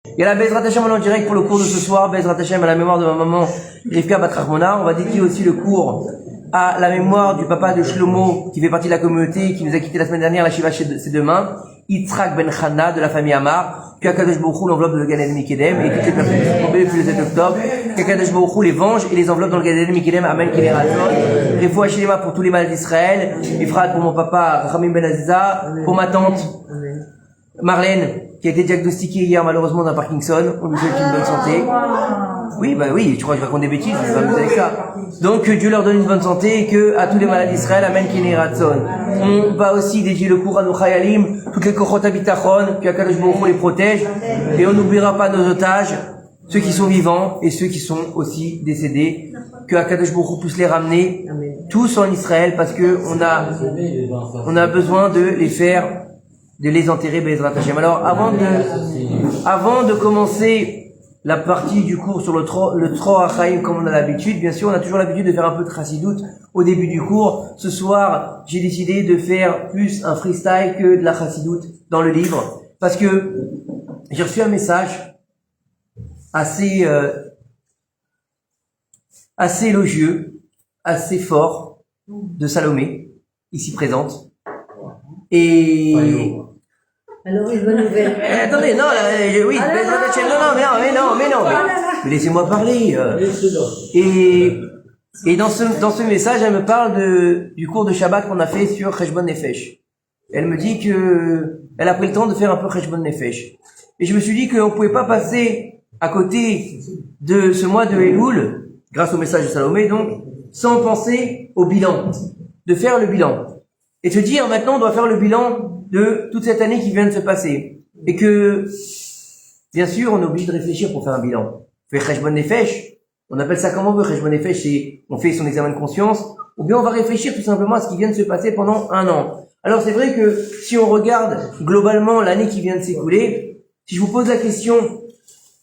Et là, Bezrat Hashem, on est en direct pour le cours de ce soir. Bezrat Hashem, à la mémoire de ma maman, Rivka Bat Rahmona. On va dédier aussi le cours à la mémoire du papa de Shlomo, qui fait partie de la communauté, qui nous a quitté la semaine dernière, la Shiva c'est demain. Yitzhak Ben Chana, de la famille Amar. Puis Akadosh Baruch Hu, l'enveloppe de le Gan Eden Mikedem. Et toutes les personnes qui sont tombées depuis le 7 octobre. Qu'Akadosh Baruch Hu les venge et les enveloppes dans le Gan Eden Mikedem. Amen, Kinératon. Refoua Shelema pour tous les malades d'Israël. Ifrat pour mon papa, Ramim Ben Aziza. Pour ma tante, Marlène, qui a été diagnostiquée hier malheureusement d'un Parkinson. On lui souhaite une bonne santé. Oui, bah oui, tu crois que je raconte des bêtises, je vais m'amuser avec ça. Donc, que Dieu leur donne une bonne santé et que, à tous les malades d'Israël, Amen, Kine Ratson. On va aussi dédier le cours à nos Chayalim, toutes les Kochot Abitachon, que Akadosh Baruch Hu les protège. Et on n'oubliera pas nos otages, ceux qui sont vivants et ceux qui sont aussi décédés. Que Akadosh Baruch Hu puisse les ramener tous en Israël parce que on a besoin de les faire, de les enterrer, Bezrat Hashem. Alors, avant de commencer la partie du cours sur le Troa Chaim comme on a l'habitude, bien sûr, on a toujours l'habitude de faire un peu de chassidoute au début du cours. Ce soir, j'ai décidé de faire plus un freestyle que de la chassidoute dans le livre, parce que j'ai reçu un message assez élogieux, assez fort de Salomé, ici présente. Et alors, une bonne nouvelle. Attendez, non, oui, mais laissez-moi parler. Et dans ce message, elle me parle du cours de Shabbat qu'on a fait sur Cheshbon Nefesh. Elle me dit que elle a pris le temps de faire un peu Cheshbon Nefesh. Et je me suis dit qu'on pouvait pas passer à côté de ce mois de Elul, grâce au message de Salomé, donc, sans penser au bilan, de faire le bilan. Et se dire, maintenant, on doit faire le bilan de toute cette année qui vient de se passer. Et que, bien sûr, on est obligé de réfléchir pour faire un bilan. On fait Cheshbon Nefesh, on appelle ça comme on veut, Cheshbon Nefesh, c'est on fait son examen de conscience, ou bien on va réfléchir tout simplement à ce qui vient de se passer pendant un an. Alors c'est vrai que si on regarde globalement l'année qui vient de s'écouler, si je vous pose la question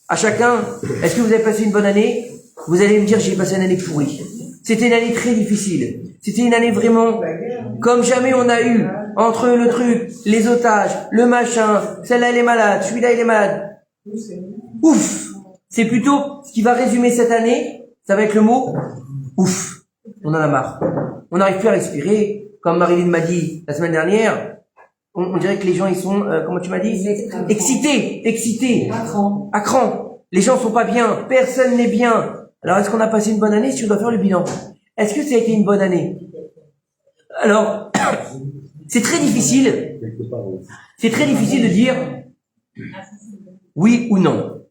à chacun, est-ce que vous avez passé une bonne année? Vous allez me dire, j'ai passé une année pourrie. C'était une année très difficile. C'était une année vraiment comme jamais on a eu, entre le truc, les otages, le machin, celle-là elle est malade, celui-là il est malade. Ouf! C'est plutôt ce qui va résumer cette année, ça va être le mot ouf. On en a marre. On n'arrive plus à respirer, comme Marilyn m'a dit la semaine dernière. On dirait que les gens ils sont, comment tu m'as dit? Excités. À cran. Les gens sont pas bien, personne n'est bien. Alors est-ce qu'on a passé une bonne année si on doit faire le bilan? Est-ce que ça a été une bonne année? Alors, c'est très difficile. C'est très difficile de dire oui ou non.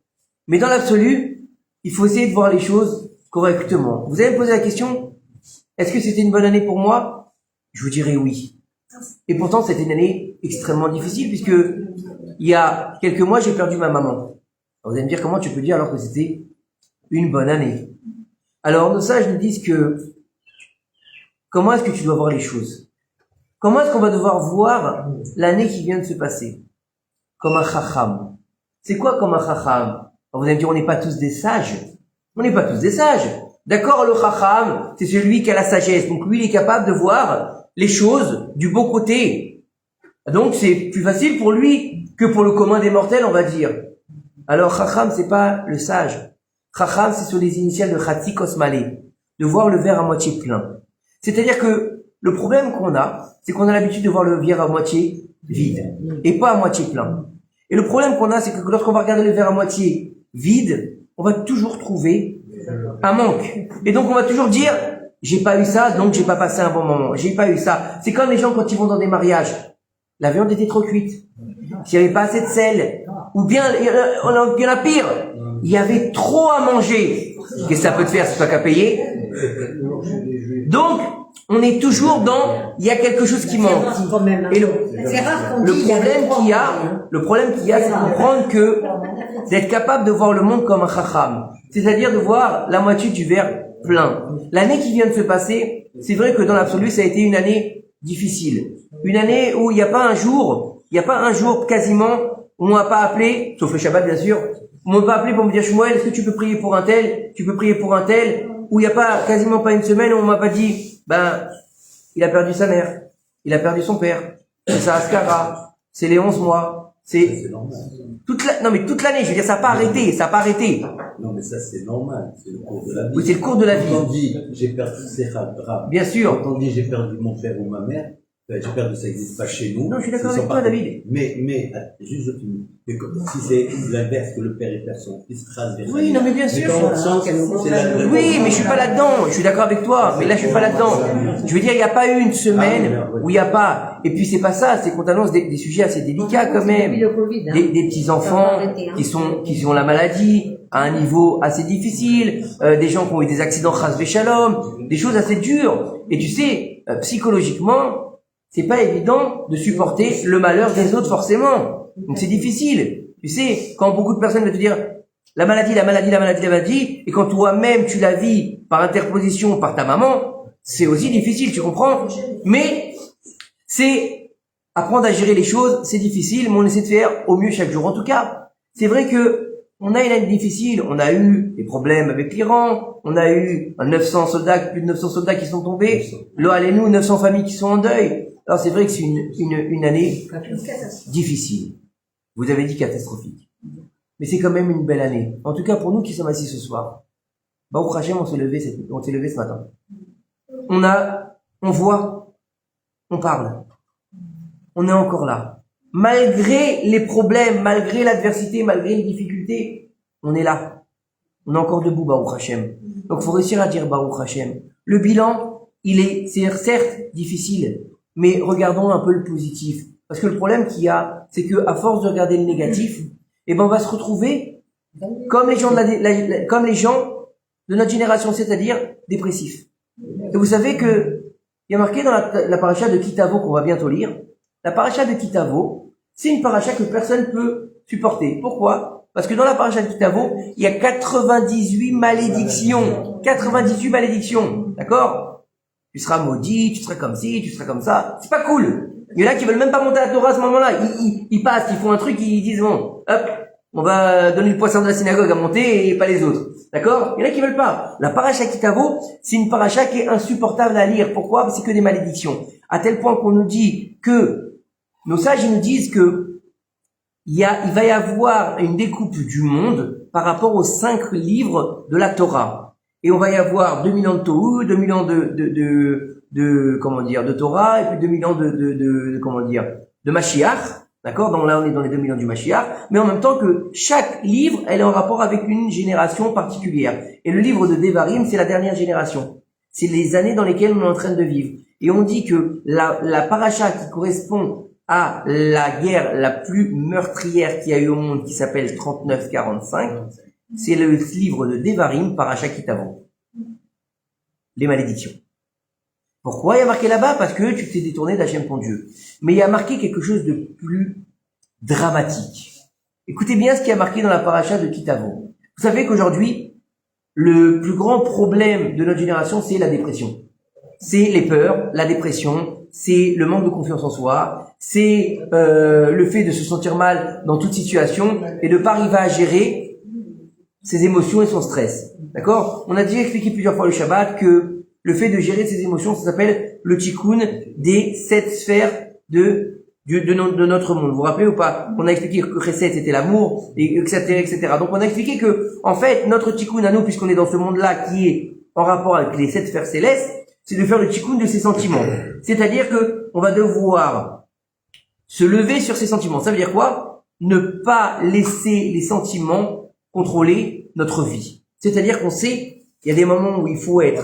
Mais dans l'absolu, il faut essayer de voir les choses correctement. Vous allez me poser la question, est-ce que c'était une bonne année pour moi? Je vous dirais oui. Et pourtant, c'était une année extrêmement difficile puisque il y a quelques mois, j'ai perdu ma maman. Alors, vous allez me dire comment tu peux dire alors que c'était une bonne année. Alors, nos sages nous disent que comment est-ce que tu dois voir les choses? Comment est-ce qu'on va devoir voir l'année qui vient de se passer? Comme un chacham. C'est quoi comme un chacham? Vous allez me dire, on n'est pas tous des sages. On n'est pas tous des sages. D'accord, le chacham, c'est celui qui a la sagesse. Donc lui, il est capable de voir les choses du bon côté. Donc c'est plus facile pour lui que pour le commun des mortels, on va dire. Alors chacham, c'est pas le sage. Chacham, c'est sur les initiales de Chatzi Kosmale, de voir le verre à moitié plein. C'est-à-dire que le problème qu'on a, c'est qu'on a l'habitude de voir le verre à moitié vide et pas à moitié plein. Et le problème qu'on a, c'est que lorsqu'on va regarder le verre à moitié vide, on va toujours trouver un manque. Et donc on va toujours dire, j'ai pas eu ça, donc j'ai pas passé un bon moment. J'ai pas eu ça. C'est comme les gens quand ils vont dans des mariages. La viande était trop cuite. S'il y avait pas assez de sel, ou bien, il y en a pire. Il y avait trop à manger. Qu'est-ce que ça peut te faire si tu n'as qu'à payer? Donc, on est toujours dans, il y a quelque chose qui manque. Et le problème qu'il y a, c'est de comprendre que, d'être capable de voir le monde comme un chacham. C'est-à-dire de voir la moitié du verre plein. L'année qui vient de se passer, c'est vrai que dans l'absolu, ça a été une année difficile. Une année où il n'y a pas un jour quasiment, où on m'a pas appelé, sauf le Shabbat bien sûr, on m'a pas appelé pour me dire, Shmuel, est-ce que tu peux prier pour un tel? Tu peux prier pour un tel? Où il n'y a pas, quasiment pas une semaine où on m'a pas dit, il a perdu sa mère, il a perdu son père, c'est sa Ascara, c'est les 11 mois, C'est normal. Non mais toute l'année, je veux dire, ça n'a pas arrêté, ça n'a pas arrêté. Non, mais ça, c'est normal. C'est le cours de la vie. Oui, c'est le cours de la vie. Quand on dit, j'ai perdu ses grave. Bien sûr. Quand on dit, j'ai perdu mon père ou ma mère, j'ai perdu, ça n'existe pas chez nous. Non, je suis d'accord Ils avec sont toi, pas- David. Mais, juste je finis. Mais si c'est l'inverse, que le père et perd son fils, crase vers Oui, non mais bien mais sûr. dans l'autre sens, c'est la Oui, mais je suis pas là-dedans. Je suis d'accord avec toi, mais là je suis pas là-dedans. Je veux dire, il n'y a pas eu une semaine où il n'y a pas. Et puis c'est pas ça, c'est qu'on t'annonce des sujets assez délicats quand même. Depuis le Covid, hein. Des petits enfants qui ont la maladie à un niveau assez difficile, des gens qui ont eu des accidents chas v'shalom, des choses assez dures. Et tu sais, psychologiquement, c'est pas évident de supporter le malheur des autres forcément. Donc c'est difficile. Tu sais, quand beaucoup de personnes veulent te dire la maladie, et quand toi-même tu la vis par interposition par ta maman, c'est aussi difficile, tu comprends? Mais c'est apprendre à gérer les choses, c'est difficile, mais on essaie de faire au mieux chaque jour. En tout cas, c'est vrai que on a une année difficile, on a eu des problèmes avec l'Iran, on a eu 900 soldats, plus de 900 soldats qui sont tombés, là, allez-nous, 900 familles qui sont en deuil. Alors c'est vrai que c'est une année difficile. Vous avez dit catastrophique. Mais c'est quand même une belle année. En tout cas, pour nous qui sommes assis ce soir. Baruch Hashem, on s'est levé ce matin. On voit, on parle. On est encore là. Malgré les problèmes, malgré l'adversité, malgré les difficultés, on est là. On est encore debout, Baruch Hashem. Donc, faut réussir à dire Baruch Hashem. Le bilan, c'est certes difficile, mais regardons un peu le positif. Parce que le problème qu'il y a, c'est que à force de regarder le négatif, eh ben, on va se retrouver comme les gens comme les gens de notre génération, c'est-à-dire dépressifs. Et vous savez que, il y a marqué dans la paracha de Kitavo qu'on va bientôt lire, la paracha de Kitavo, c'est une paracha que personne peut supporter. Pourquoi? Parce que dans la paracha de Kitavo, il y a 98 malédictions. 98 malédictions. D'accord? Tu seras maudit, tu seras comme ci, tu seras comme ça. C'est pas cool. Il y en a qui veulent même pas monter à la Torah à ce moment-là. Ils passent, ils font un truc, ils disent bon, hop, on va donner le poisson de la synagogue à monter et pas les autres. D'accord? Il y en a qui veulent pas. La paracha Kitavo, c'est une paracha qui est insupportable à lire. Pourquoi? Parce que c'est que des malédictions. À tel point qu'on nous dit que, nos sages, ils nous disent que il va y avoir une découpe du monde par rapport aux 5 livres de la Torah. Et on va y avoir 2000 ans de Tohu, 2000 ans de Torah, et puis 2000 ans de Mashiach. D'accord? Donc là, on est dans les 2000 ans du Mashiach. Mais en même temps que chaque livre, elle est en rapport avec une génération particulière. Et le livre de Devarim, c'est la dernière génération. C'est les années dans lesquelles on est en train de vivre. Et on dit que la paracha qui correspond à la guerre la plus meurtrière qu'il y a eu au monde, qui s'appelle 39-45, c'est le livre de Devarim, paracha Kitavo. Les malédictions. Pourquoi il y a marqué là-bas? Parce que tu t'es détourné d'Hachem ton Dieu. Mais il y a marqué quelque chose de plus dramatique. Écoutez bien ce qui a marqué dans la paracha de Kitavo. Vous savez qu'aujourd'hui, le plus grand problème de notre génération, c'est la dépression. C'est les peurs, la dépression, c'est le manque de confiance en soi, c'est le fait de se sentir mal dans toute situation et de pas arriver à gérer ses émotions et son stress. D'accord? On a déjà expliqué plusieurs fois le Shabbat que le fait de gérer ses émotions, ça s'appelle le tikkun des 7 sphères de notre monde. Vous vous rappelez ou pas? On a expliqué que Chesed c'était l'amour, et etc. Donc on a expliqué que, en fait, notre tikkun à nous, puisqu'on est dans ce monde-là qui est en rapport avec les 7 sphères célestes, c'est de faire le tikkun de ses sentiments. C'est-à-dire que on va devoir se lever sur ses sentiments. Ça veut dire quoi? Ne pas laisser les sentiments contrôler notre vie. C'est-à-dire qu'on sait, il y a des moments où il faut être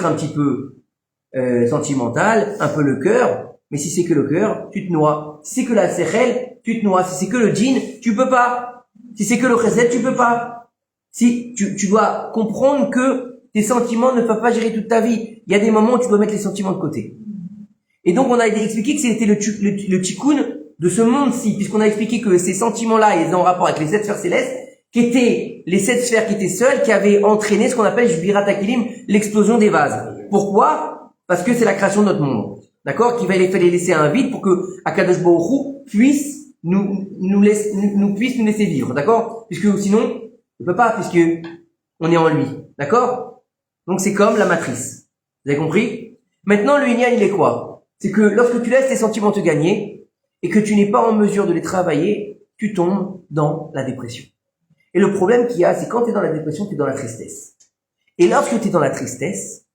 un petit peu sentimental, un peu le cœur, mais si c'est que le cœur, tu te noies. Si c'est que la sechel, tu te noies. Si c'est que le djinn, tu peux pas. Si c'est que le chesed, tu peux pas. Si tu dois comprendre que tes sentiments ne peuvent pas gérer toute ta vie. Il y a des moments où tu dois mettre les sentiments de côté. Et donc on a expliqué que c'était le tikkun de ce monde-ci, puisqu'on a expliqué que ces sentiments-là, ils ont en rapport avec les 7 sphères célestes, qui étaient les 7 sphères qui étaient seules, qui avaient entraîné ce qu'on appelle Jbirat HaKelim, l'explosion des vases. Pourquoi? Parce que c'est la création de notre monde. D'accord? Qu'il fallait laisser un vide pour que Akadosh Baruch Hu puisse nous laisser vivre. D'accord? Puisque sinon, on peut pas, puisque on est en lui. D'accord? Donc c'est comme la matrice. Vous avez compris? Maintenant, le Inyan, il est quoi? C'est que lorsque tu laisses tes sentiments te gagner, et que tu n'es pas en mesure de les travailler, tu tombes dans la dépression. Et le problème qu'il y a, c'est quand tu es dans la dépression, tu es dans la tristesse. Et lorsque tu es dans la tristesse,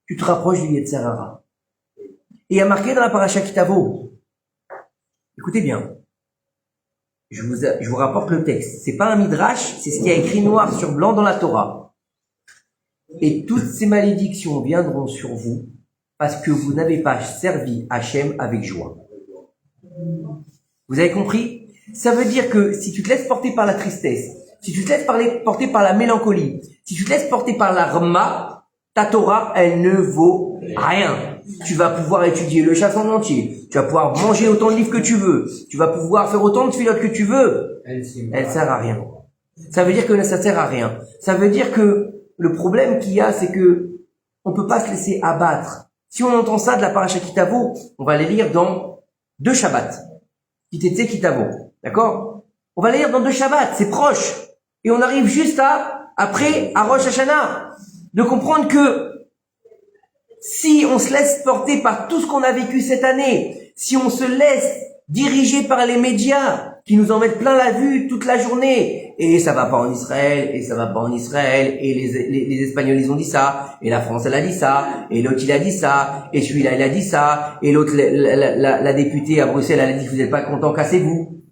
tu te rapproches du Yetzer Hara. Et il y a marqué dans la paracha Kitavo, écoutez bien, je vous rapporte le texte. C'est pas un midrash, c'est ce qui a écrit noir sur blanc dans la Torah. Et toutes ces malédictions viendront sur vous parce que vous n'avez pas servi Hachem avec joie. Vous avez compris? Ça veut dire que si tu te laisses porter par la tristesse, si tu te laisses porter par la mélancolie, si tu te laisses porter par la rma, ta Torah, elle ne vaut rien. Tu vas pouvoir étudier le chasse en entier, tu vas pouvoir manger autant de livres que tu veux, tu vas pouvoir faire autant de filotes que tu veux, elle sert à rien. Ça veut dire que ça sert à rien. Ça veut dire que le problème qu'il y a, c'est que on peut pas se laisser abattre. Si on entend ça de la paracha Kitavo, on va les lire dans 2 Shabbats. Kitetse Kitavo. D'accord? On va les lire dans 2 Shabbats, c'est proche. Et on arrive juste après, à Rosh Hashanah. De comprendre que si on se laisse porter par tout ce qu'on a vécu cette année, si on se laisse diriger par les médias qui nous en mettent plein la vue toute la journée, et ça va pas en Israël, et ça va pas en Israël, et les Espagnols ils ont dit ça, et la France elle a dit ça, et l'autre il a dit ça, et celui-là il a dit ça, et l'autre la députée à Bruxelles elle a dit que vous n'êtes pas content, cassez-vous.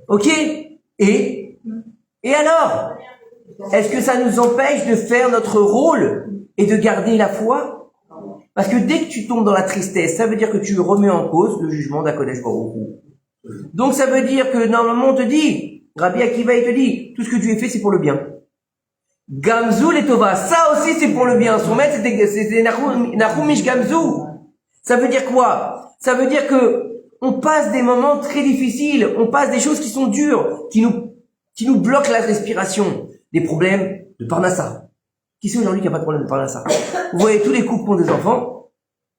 Ok? Et alors? Est-ce que ça nous empêche de faire notre rôle et de garder la foi? Parce que dès que tu tombes dans la tristesse, ça veut dire que tu remets en cause le jugement d'Akodesh Baruch Hu. Donc ça veut dire que normalement on te dit, Rabbi Akiva il te dit, tout ce que tu as fait c'est pour le bien. Gamzu letova, ça aussi c'est pour le bien. Son maître c'était Nahum Mish Gamzu. Ça veut dire quoi? Ça veut dire que on passe des moments très difficiles, on passe des choses qui sont dures, qui nous bloquent la respiration. Des problèmes de Parnassa. Qui c'est aujourd'hui qui n'a pas de problème de Parnassa? Vous voyez tous les couples qui ont des enfants,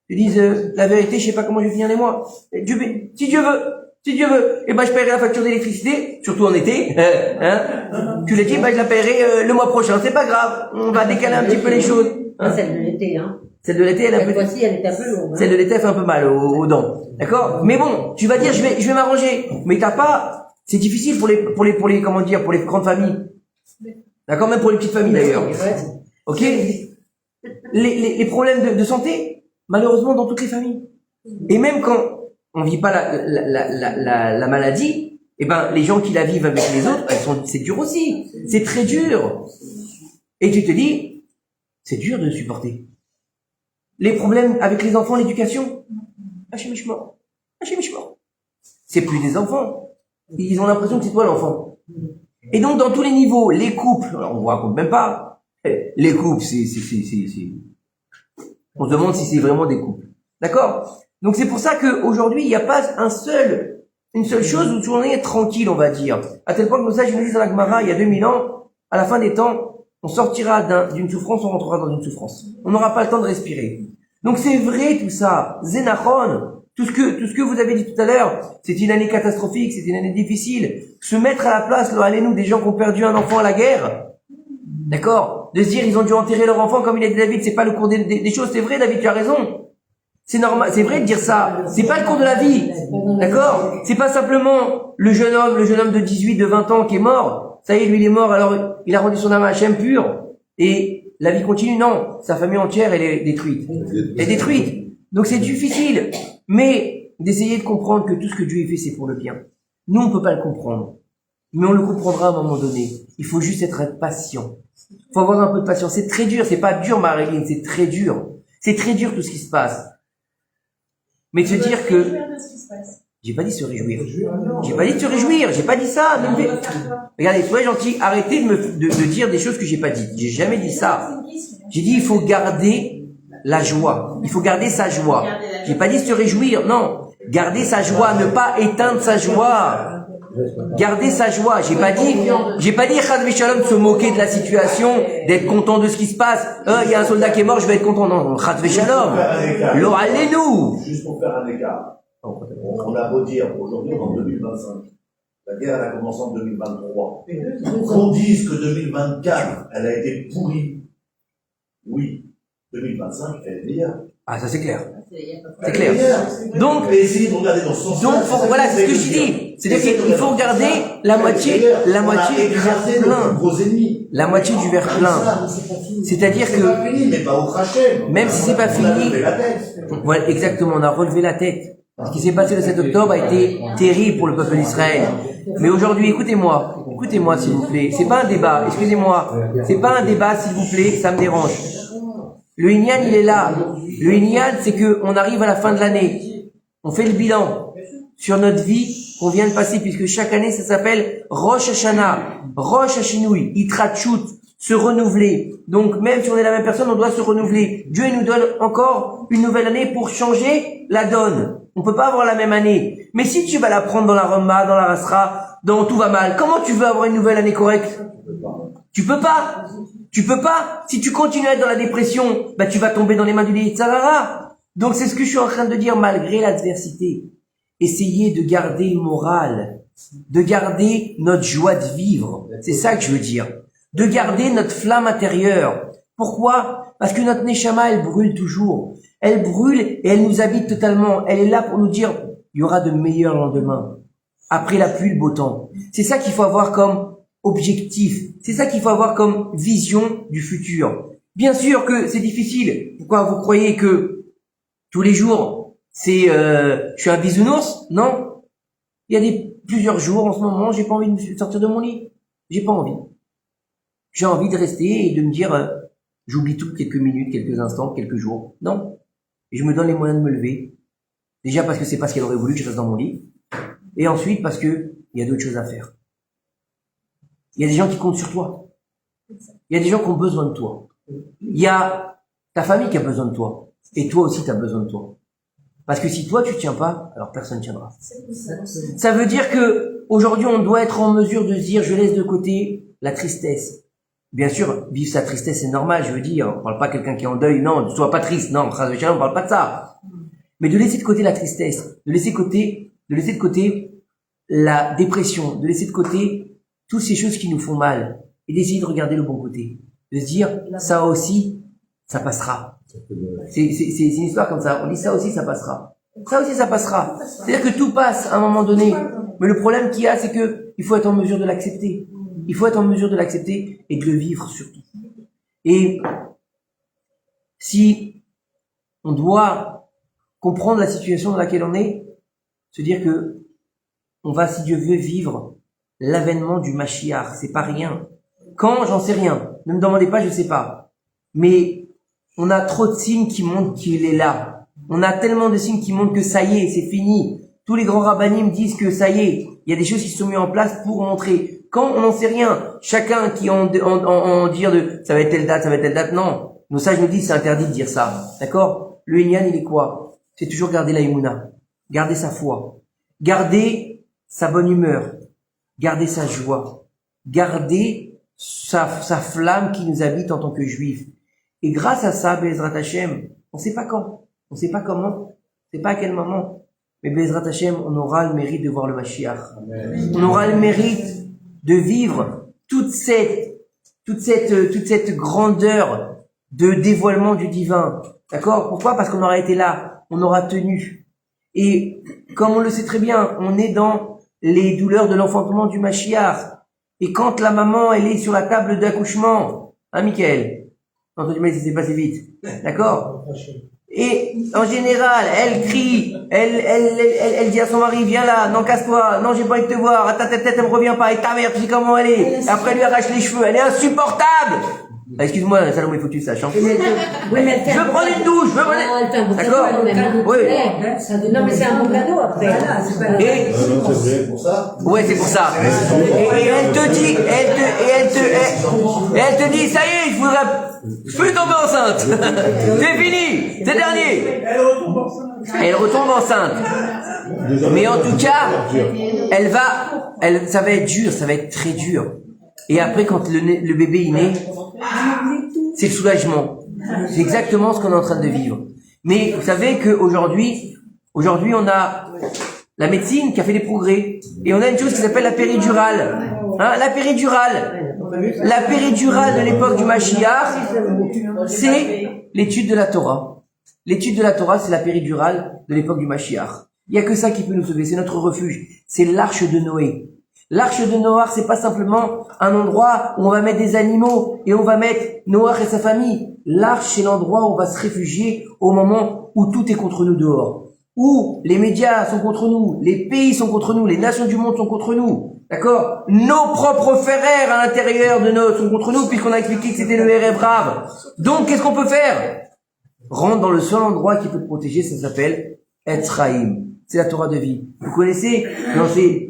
ils disent la vérité, je sais pas comment je vais finir les mois. Si Dieu veut, et ben je paierai la facture d'électricité, surtout en été. Tu l'as dit, je la paierai le mois prochain. C'est pas grave, on va décaler un petit peu les choses. Celle de l'été, hein. Celle de l'été, elle est un peu lourde. Celle de l'été, elle fait un peu mal aux dents. D'accord? Mais bon, tu vas dire, je vais m'arranger. Mais t'as pas, c'est difficile pour les, comment dire, pour les grandes familles. D'accord? Même pour les petites familles d'ailleurs. Ok? Les problèmes de santé, malheureusement, dans toutes les familles. Et même quand on vit pas la maladie, eh ben, les gens qui la vivent avec les autres, c'est dur aussi. C'est très dur. Et tu te dis, c'est dur de supporter. Les problèmes avec les enfants, l'éducation. Hachem Ishmor. C'est plus des enfants. Ils ont l'impression que c'est toi l'enfant. Et donc, dans tous les niveaux, les couples, alors on vous raconte même pas. Les couples, on se demande si c'est vraiment des couples. D'accord? Donc c'est pour ça qu'aujourd'hui, il n'y a pas une seule chose où on est tranquille, on va dire. À tel point que ça, je me dis dans la Gemara, il y a 2000 ans, à la fin des temps, on sortira d'une souffrance, on rentrera dans une souffrance. On n'aura pas le temps de respirer. Donc c'est vrai tout ça. Zénachon. Tout ce que vous avez dit tout à l'heure, c'est une année catastrophique, c'est une année difficile. Se mettre à la place, allez-nous, des gens qui ont perdu un enfant à la guerre. D'accord? De se dire, ils ont dû enterrer leur enfant, comme il a dit David, c'est pas le cours des choses. C'est vrai, David, tu as raison. C'est normal, c'est vrai de dire ça. C'est pas le cours de la vie. D'accord? C'est pas simplement le jeune homme de 18, de 20 ans qui est mort. Ça y est, lui, il est mort, alors il a rendu son âme à Hachem pur. Et la vie continue. Non. Sa famille entière, elle est détruite. Elle est détruite. Donc c'est difficile. Mais d'essayer de comprendre que tout ce que Dieu a fait, c'est pour le bien. Nous, on peut pas le comprendre. Mais on le comprendra à un moment donné. Il faut juste être patient. Il faut avoir un peu de patience. C'est très dur. C'est pas dur, Marilyn. C'est très dur. C'est très dur tout ce qui se passe. Mais de se dire que... J'ai pas dit se réjouir. J'ai pas dit de se réjouir. J'ai pas dit ça. Regardez, soyez gentil. Arrêtez de dire des choses que j'ai pas dites. J'ai jamais dit ça. J'ai dit il faut garder la joie. Il faut garder sa joie. J'ai pas dit se réjouir. Non. Garder sa joie. Ne pas éteindre sa joie. Garder sa joie. J'ai pas dit Chad Veshalom se moquer de la situation, d'être content de ce qui se passe. Il y a un soldat qui est mort, je vais être content. Non, Chad Veshalom. Lo allez-nous. Juste pour faire un écart. On a beau dire aujourd'hui en 2025. La guerre, elle a commencé en 2023. Qu'on dise que 2024, elle a été pourrie. Oui. 2025, elle est meilleure. Ah, ça c'est clair. C'est clair. Donc, Mais essayez de regarder dans ce sens. voilà, c'est ce que je dis. C'est-à-dire qu'il faut regarder la moitié du verre plein. Gros ennemis. La moitié du verre plein. C'est-à-dire C'est pas que, fini, mais pas au Hachem. même si c'est pas fini, On a levé la tête. voilà, exactement, on a relevé la tête. Ce qui s'est passé le 7 octobre a été terrible pour le peuple d'Israël. Mais aujourd'hui, écoutez-moi, s'il vous plaît. C'est pas un débat, excusez-moi. C'est pas un débat, s'il vous plaît, ça me dérange. Le Inyan, il est là. Le Inyan, c'est que on arrive à la fin de l'année. On fait le bilan sur notre vie qu'on vient de passer, puisque chaque année, ça s'appelle Rosh Hashanah, Rosh Hashinui, Itratchut, se renouveler. Donc, même si on est la même personne, on doit se renouveler. Dieu, il nous donne encore une nouvelle année pour changer la donne. On peut pas avoir la même année. Mais si tu vas la prendre dans la Roma, dans la Rasra, dans tout va mal, comment tu veux avoir une nouvelle année correcte? Tu peux pas. Tu peux pas. Si tu continues à être dans la dépression, bah, tu vas tomber dans les mains du Yitzhara. Donc, c'est ce que je suis en train de dire, malgré l'adversité. Essayez de garder le moral, de garder notre joie de vivre. C'est ça que je veux dire. De garder notre flamme intérieure. Pourquoi? Parce que notre Neshama, elle brûle toujours. Elle brûle et elle nous habite totalement. Elle est là pour nous dire, il y aura de meilleurs lendemains. Après la pluie, le beau temps. C'est ça qu'il faut avoir comme objectif. C'est ça qu'il faut avoir comme vision du futur. Bien sûr que c'est difficile. Pourquoi vous croyez que tous les jours, je suis un bisounours? Non. Il y a plusieurs jours en ce moment, j'ai pas envie de sortir de mon lit. J'ai pas envie. J'ai envie de rester et de me dire, j'oublie tout quelques minutes, quelques instants, quelques jours. Non. Et je me donne les moyens de me lever. Déjà parce que c'est pas ce qu'elle aurait voulu que je reste dans mon lit. Et ensuite parce que il y a d'autres choses à faire. Il y a des gens qui comptent sur toi. Il y a des gens qui ont besoin de toi. Il y a ta famille qui a besoin de toi. Et toi aussi, tu as besoin de toi. Parce que si toi, tu tiens pas, alors personne tiendra. Ça veut dire que aujourd'hui, on doit être en mesure de se dire, je laisse de côté la tristesse. Bien sûr, vivre sa tristesse, c'est normal, je veux dire. On parle pas de quelqu'un qui est en deuil, non, ne sois pas triste, non, on parle pas de ça. Mais de laisser de côté la tristesse, de laisser de côté la dépression, de laisser de côté toutes ces choses qui nous font mal, et d'essayer de regarder le bon côté. De se dire, ça aussi, ça passera. C'est une histoire comme ça. On dit ça aussi, ça passera. Ça aussi, ça passera. C'est-à-dire que tout passe à un moment donné. Mais le problème qu'il y a, c'est que il faut être en mesure de l'accepter. Il faut être en mesure de l'accepter et de le vivre surtout. Et si on doit comprendre la situation dans laquelle on est, se dire que on va, si Dieu veut, vivre l'avènement du Mashiach. C'est pas rien. Quand, j'en sais rien. Ne me demandez pas, je sais pas. Mais on a trop de signes qui montrent qu'il est là. On a tellement de signes qui montrent que ça y est, c'est fini. Tous les grands rabbinim disent que ça y est, il y a des choses qui se sont mises en place pour montrer. Quand on n'en sait rien, chacun qui en dire de ça va être telle date, non. Nos sages nous disent c'est interdit de dire ça. D'accord? Le Inyan, il est quoi? C'est toujours garder la Emouna, garder sa foi, garder sa bonne humeur, garder sa joie, garder sa flamme qui nous habite en tant que juifs. Et grâce à ça, Be'ezrat Hashem, on sait pas quand, on sait pas comment, on sait pas à quel moment, mais Be'ezrat Hashem, on aura le mérite de voir le Mashiach. Amen. On aura le mérite de vivre toute cette grandeur de dévoilement du divin. D'accord? Pourquoi? Parce qu'on aura été là, on aura tenu. Et comme on le sait très bien, on est dans les douleurs de l'enfantement du Mashiach. Et quand la maman, elle est sur la table d'accouchement, hein, Michael? Non, mais ça s'est passé vite. D'accord? Et, en général, elle crie, elle dit à son mari, viens là, non, casse-toi, non, j'ai pas envie de te voir, ta tête, elle me revient pas, et ta mère, tu sais comment elle est. Et après, elle lui arrache les cheveux, elle est insupportable! Ah, excuse-moi, Salomé, il faut que tu saches, hein. Oui, mais elle fait Je veux prendre une douche, je veux prendre... D'accord? Oui. Non, mais c'est un bon cadeau après. Et, C'est pour ça. ouais, c'est pour ça. Et elle te dit, elle te dit, ça y est, je peux tomber enceinte. C'est fini, c'est dernier. Elle retombe enceinte. Mais en tout cas, ça va être dur, ça va être très dur. Et après, quand le bébé est né, c'est le soulagement. C'est exactement ce qu'on est en train de vivre. Mais vous savez qu'aujourd'hui, on a la médecine qui a fait des progrès. Et on a une chose qui s'appelle la péridurale. Hein, la péridurale. La péridurale de l'époque du Mashiach, c'est l'étude de la Torah. L'étude de la Torah, c'est la péridurale de l'époque du Mashiach. Il y a que ça qui peut nous sauver, c'est notre refuge. C'est l'arche de Noé. L'arche de Noé, c'est pas simplement un endroit où on va mettre des animaux et on va mettre Noé et sa famille. L'arche, c'est l'endroit où on va se réfugier au moment où tout est contre nous dehors. Où les médias sont contre nous, les pays sont contre nous, les nations du monde sont contre nous. D'accord? Nos propres frères à l'intérieur de nous sont contre nous puisqu'on a expliqué que c'était le RF Rav. Donc, qu'est-ce qu'on peut faire? Rentre dans le seul endroit qui peut te protéger, ça s'appelle Etzraïm. C'est la Torah de vie. Vous connaissez,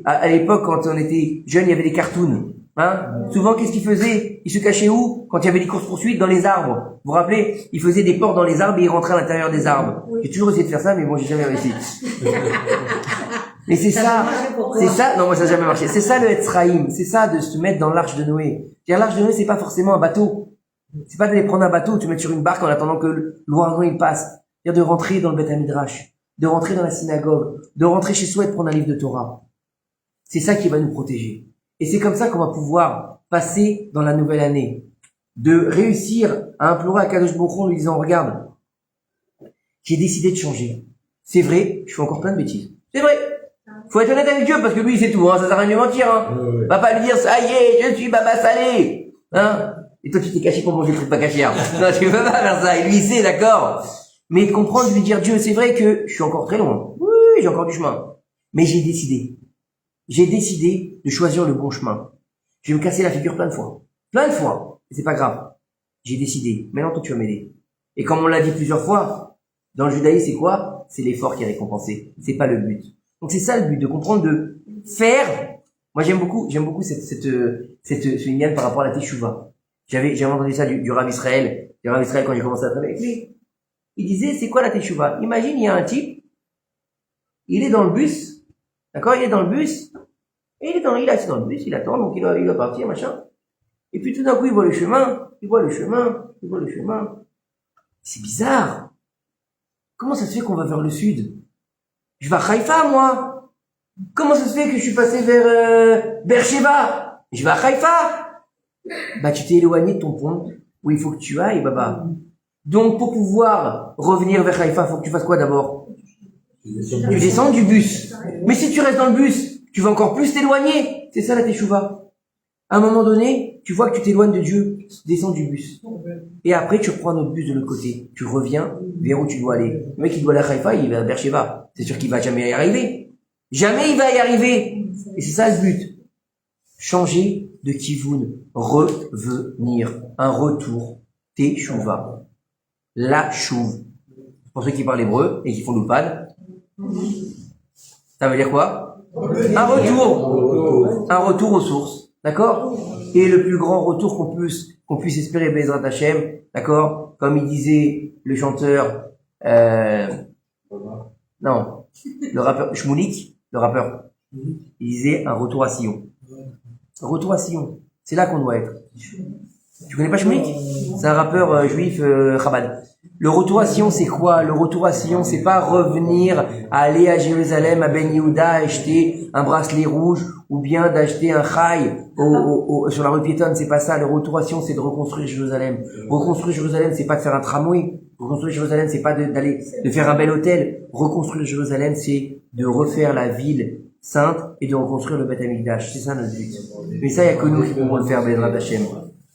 à l'époque, quand on était jeune, il y avait des cartoons. Hein? Souvent, qu'est-ce qu'ils faisaient? Ils se cachaient où? Quand il y avait des courses-poursuites, dans les arbres. Vous vous rappelez? Ils faisaient des portes dans les arbres et ils rentraient à l'intérieur des arbres. J'ai toujours essayé de faire ça, mais bon, j'ai jamais réussi. Mais c'est ça. C'est ça. Non, moi, ça n'a jamais marché. C'est ça le Etzraïm. C'est ça de se mettre dans l'arche de Noé. L'arche de Noé, c'est pas forcément un bateau. C'est pas d'aller prendre un bateau, tu mets sur une barque en attendant que l'ouragan il passe. C'est-à-dire de rentrer dans le Beth Midrash, de rentrer dans la synagogue, de rentrer chez soi et de prendre un livre de Torah. C'est ça qui va nous protéger. Et c'est comme ça qu'on va pouvoir passer dans la nouvelle année. De réussir à implorer à Kadosh Baruch Hu en lui disant, regarde, j'ai décidé de changer. C'est vrai, je fais encore plein de bêtises. C'est vrai. Faut être honnête avec Dieu parce que lui, c'est tout, hein. Ça sert à rien de mentir, hein. Va pas lui dire, ça y est, je suis Baba Salé. Hein? Et toi, tu t'es caché pour manger le truc pas caché. Non, tu peux pas faire ça. Et lui, il sait, d'accord. Mais comprendre, lui dire, Dieu, c'est vrai que je suis encore très loin. Oui, j'ai encore du chemin. Mais j'ai décidé. J'ai décidé de choisir le bon chemin. Je vais me casser la figure plein de fois. Plein de fois. Et c'est pas grave. J'ai décidé. Maintenant, toi, tu vas m'aider. Et comme on l'a dit plusieurs fois, dans le judaïsme, c'est quoi? C'est l'effort qui est récompensé. C'est pas le but. Donc c'est ça le but, de comprendre, de faire. Moi, j'aime beaucoup ce lignane par rapport à la teshuva. J'avais entendu ça du Rav Israël. Du Rav Israël quand j'ai commencé à travailler avec lui. Il disait, c'est quoi la teshuva? Imagine, il y a un type, il est dans le bus, d'accord? Il est dans le bus, et il est assis dans le bus, il attend, donc il va partir, machin. Et puis tout d'un coup, il voit le chemin. C'est bizarre. Comment ça se fait qu'on va vers le sud? Je vais à Haïfa, moi. Comment ça se fait que je suis passé vers Beersheba? Je vais à Haïfa. Bah, tu t'es éloigné de ton point où il faut que tu ailles, baba. Donc, pour pouvoir revenir vers Haïfa, faut que tu fasses quoi d'abord? Tu descends du bus. Mais si tu restes dans le bus, tu vas encore plus t'éloigner. C'est ça la teshuva. À un moment donné, tu vois que tu t'éloignes de Dieu, descends du bus. Et après, tu reprends un autre bus de l'autre côté. Tu reviens vers où tu dois aller. Le mec, il doit aller à Haïfa, il va à Beersheba. C'est sûr qu'il va jamais y arriver. Jamais il va y arriver. Et c'est ça le but. Changer de kivoun. Revenir. Un retour. Teshuva. La chouve. Pour ceux qui parlent hébreu et qui font l'oupad. Ça veut dire quoi? Un retour. Un retour aux sources. D'accord? Et le plus grand retour qu'on puisse espérer, Bezrat Hashem, d'accord? Comme il disait le chanteur, non, le rappeur, Shmoulik, le rappeur, il disait un retour à Sion. Un retour à Sion. C'est là qu'on doit être. Tu connais pas Shmoulik? C'est un rappeur juif, Chabad. Le retour à Sion, c'est quoi? Le retour à Sion, c'est pas revenir à aller à Jérusalem, à Ben Yehuda, acheter un bracelet rouge, ou bien d'acheter un chai sur la rue piétonne. C'est pas ça. Le retour à Sion, c'est de reconstruire Jérusalem. Reconstruire Jérusalem, c'est pas de faire un tramway. Reconstruire Jérusalem, c'est pas de faire un bel hôtel. Reconstruire Jérusalem, c'est de refaire la ville sainte et de reconstruire le Beth Amikdash. C'est ça notre but. Mais ça, il y a que nous qui pouvons le faire, Bezrat Hashem.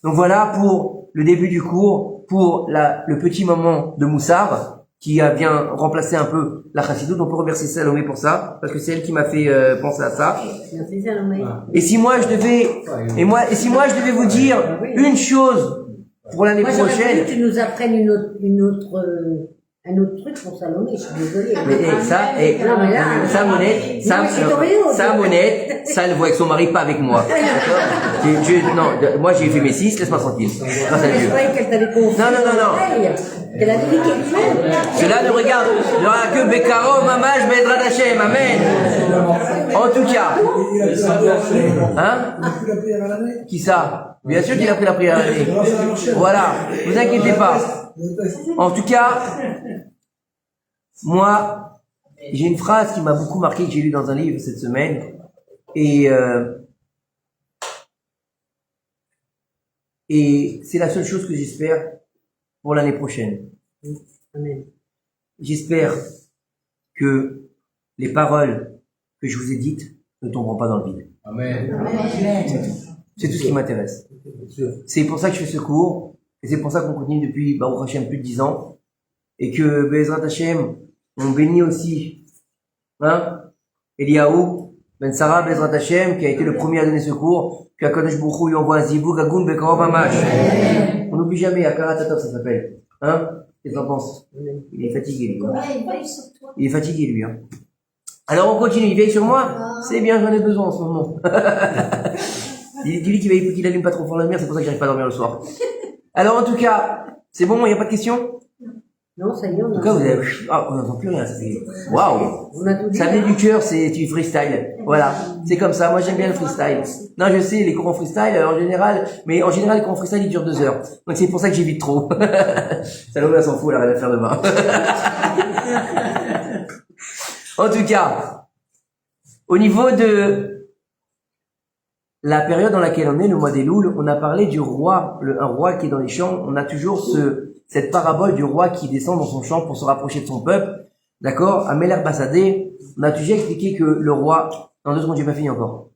Donc voilà pour le début du cours, pour le petit moment de Moussar, qui a bien remplacé un peu la Chassidoute. On peut remercier Salomé pour ça, parce que c'est elle qui m'a fait penser à ça. Et si moi je devais vous dire une chose pour l'année prochaine. J'aimerais que tu nous apprennes un autre truc pour Salomé, je suis désolée. Ça, Monette, ça, elle voit avec son mari, pas avec moi. Non, moi j'ai fait mes 6, laisse-moi tranquille. Grâce à Dieu. Je croyais qu'elle t'avait confié. Non. Qu'elle a dit qu'elle fait. Cela ne regarde, il n'y aura que Bekaro, Mamash, Bezrat Hashem, amen. En tout cas. Hein? Qui ça? Bien sûr qu'il a pris la prière à l'année. Voilà, vous inquiétez pas. En tout cas, moi, j'ai une phrase qui m'a beaucoup marqué, que j'ai lue dans un livre cette semaine. Et c'est la seule chose que j'espère pour l'année prochaine. Amen. j'espère que les paroles que je vous ai dites ne tomberont pas dans le vide. Amen. C'est tout ce qui m'intéresse. C'est pour ça que je fais ce cours, et c'est pour ça qu'on continue depuis, Baruch Hashem, plus de 10 ans, et que, Bezrat Hashem, on bénit aussi, Eliaou, Ben Sarah, Bezrat Hashem, qui a été le premier à donner ce cours, puis Akadosh Baruch Hu, il envoie un zibou, gagoun, bekarov, amash. On n'oublie jamais, Akara Tatov, ça s'appelle. Qu'est-ce que t'en penses? Il est fatigué, lui. Il est fatigué, lui, Alors, on continue. Il veille sur moi? C'est bien, j'en ai besoin en ce moment. Dis-lui qu'il allume pas trop fort la lumière, c'est pour ça que j'arrive pas à dormir le soir. Alors, en tout cas, c'est bon, il n'y a pas de questions? Non, ça y est, on a... En tout cas, vous avez... Ah, on n'entend plus rien, c'est... Waouh! On a tout dit. Ça vient du cœur, c'est du freestyle. Voilà. C'est comme ça. Moi, j'aime bien le freestyle. Non, je sais, les cours en freestyle, en général, les cours en freestyle, ils durent 2 heures. Donc, c'est pour ça que j'évite trop. Ça elle s'en fout, elle a rien à faire demain. En tout cas, au niveau de la période dans laquelle on est, le mois des Louls, on a parlé du roi, un roi qui est dans les champs. On a toujours cette parabole du roi qui descend dans son champ pour se rapprocher de son peuple. D'accord? À Meler Bassadé, on a toujours expliqué que le roi, dans 2 secondes, j'ai pas fini encore.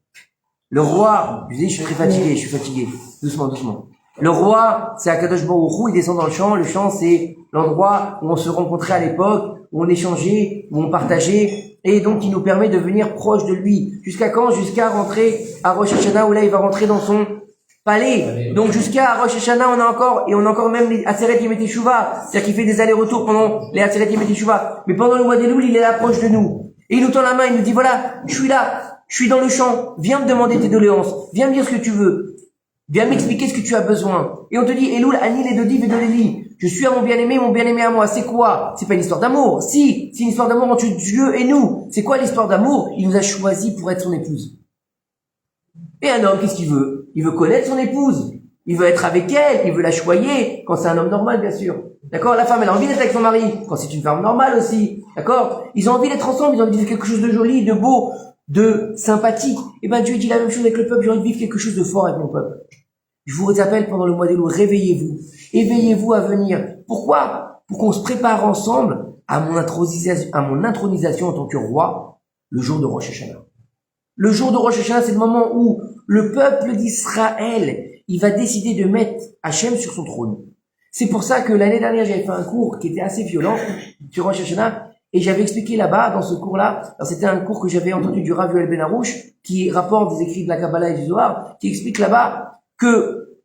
Le roi, je dis, je suis très fatigué. Doucement. Le roi, c'est Akadosh Baruch Hu, il descend dans le champ. Le champ, c'est l'endroit où on se rencontrait à l'époque, où on échangeait, où on partageait, et donc qui nous permet de venir proche de lui. Jusqu'à quand? Jusqu'à rentrer à Rosh Hashanah, où là, il va rentrer dans son palais. Donc jusqu'à Rosh Hashanah, on a encore même les Aseret Yom Teshuvah. C'est-à-dire qu'il fait des allers-retours pendant les Aseret Yom Teshuvah. Mais pendant le mois des Louls, il est là proche de nous. Et il nous tend la main, il nous dit, voilà, je suis là, je suis dans le champ, viens me demander tes doléances, viens me dire ce que tu veux. Viens m'expliquer ce que tu as besoin. Et on te dit, Elul, Anil et Dodi Vedoleli. Je suis à mon bien-aimé à moi. C'est quoi? C'est pas une histoire d'amour. Si, c'est une histoire d'amour entre Dieu et nous. C'est quoi l'histoire d'amour? Il nous a choisis pour être son épouse. Et un homme, qu'est-ce qu'il veut? Il veut connaître son épouse. Il veut être avec elle. Il veut la choyer. Quand c'est un homme normal, bien sûr. D'accord? La femme, elle a envie d'être avec son mari. Quand c'est une femme normale aussi. D'accord? Ils ont envie d'être ensemble. Ils ont envie de vivre quelque chose de joli, de beau, de sympathique. Et ben, Dieu dit la même chose avec le peuple. J'ai envie de vivre quelque chose de fort avec mon peuple. Je vous appelle pendant le mois des Louls, réveillez-vous. Éveillez-vous à venir. Pourquoi? Pour qu'on se prépare ensemble à mon intronisation en tant que roi, le jour de Rosh Hashanah. Le jour de Rosh Hashanah, c'est le moment où le peuple d'Israël, il va décider de mettre Hachem sur son trône. C'est pour ça que l'année dernière, j'avais fait un cours qui était assez violent sur Rosh Hashanah, et j'avais expliqué là-bas, dans ce cours-là, c'était un cours que j'avais entendu du Rav Yoel Ben Arouche, qui rapporte des écrits de la Kabbalah et du Zohar, qui explique là-bas que,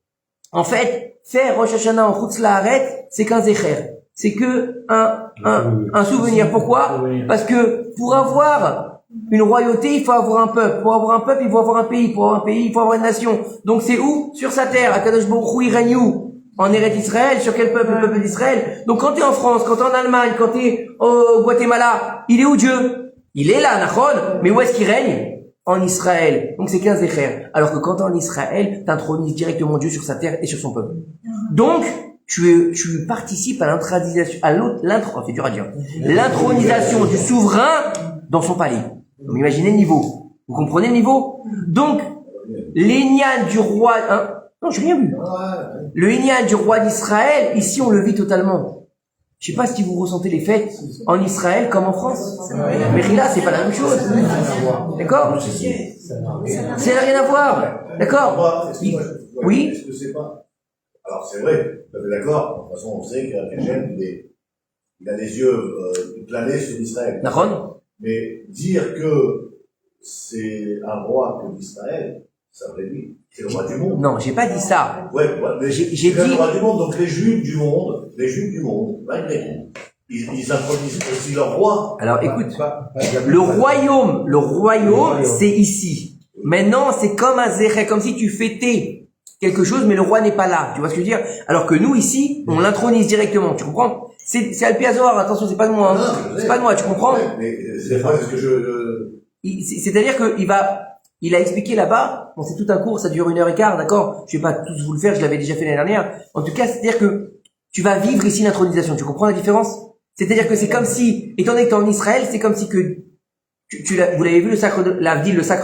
en fait, faire Rosh Hashanah en Chutz La'aret, c'est qu'un zecher. C'est que un souvenir. Pourquoi? Parce que pour avoir une royauté, il faut avoir un peuple. Pour avoir un peuple, il faut avoir un pays. Pour avoir un pays, il faut avoir une nation. Donc c'est où? Sur sa terre. Akadosh Baruch Hu, il règne où? En Eretz Israël. Sur quel peuple? Le peuple d'Israël. Donc quand t'es en France, quand t'es en Allemagne, quand t'es au Guatemala, il est où Dieu? Il est là, Nachon. Mais où est-ce qu'il règne? En Israël. Donc c'est 15 Zecher. Alors que quand t'es en Israël, t'intronises directement Dieu sur sa terre et sur son peuple. Donc, tu participes à l'intronisation du souverain dans son palais. Donc imaginez le niveau. Vous comprenez le niveau? Donc, l'Inyan du roi, non, j'ai rien vu. Le Inyan du roi d'Israël, ici on le vit totalement. Je sais pas si vous ressentez les fêtes en Israël comme en France. Mais là, c'est pas la même chose. D'accord? Ça n'a rien à voir. D'accord? Oui? Est-ce que c'est pas... Alors, c'est vrai, vous êtes d'accord. De toute façon, on sait qu'Hachem, il a les yeux planés sur Israël. D'accord? Mais dire que c'est un roi que d'Israël, ça réduit. C'est le roi du monde. Non, j'ai pas dit ça. Ouais, mais j'ai dit le roi du monde, donc les Juifs du monde, malgré tout, ils intronisent aussi leur roi. Alors écoute, le royaume, c'est ici. Maintenant, c'est comme un zéché, comme si tu fêtais quelque chose, mais le roi n'est pas là. Tu vois ce que je veux dire? Alors que nous, ici, on l'intronise directement. Tu comprends? C'est Alpiazor, attention, c'est pas de moi. C'est pas de moi, tu comprends? Mais c'est pas ce que c'est-à-dire que il a expliqué là-bas, bon, c'est tout un cours, ça dure 1h15, d'accord? Je vais pas tous vous le faire, je l'avais déjà fait l'année dernière. En tout cas, c'est-à-dire que tu vas vivre ici l'intronisation. Tu comprends la différence? C'est-à-dire que c'est comme si, étant donné que tu es en Israël, c'est comme si que vous l'avez vu le sacre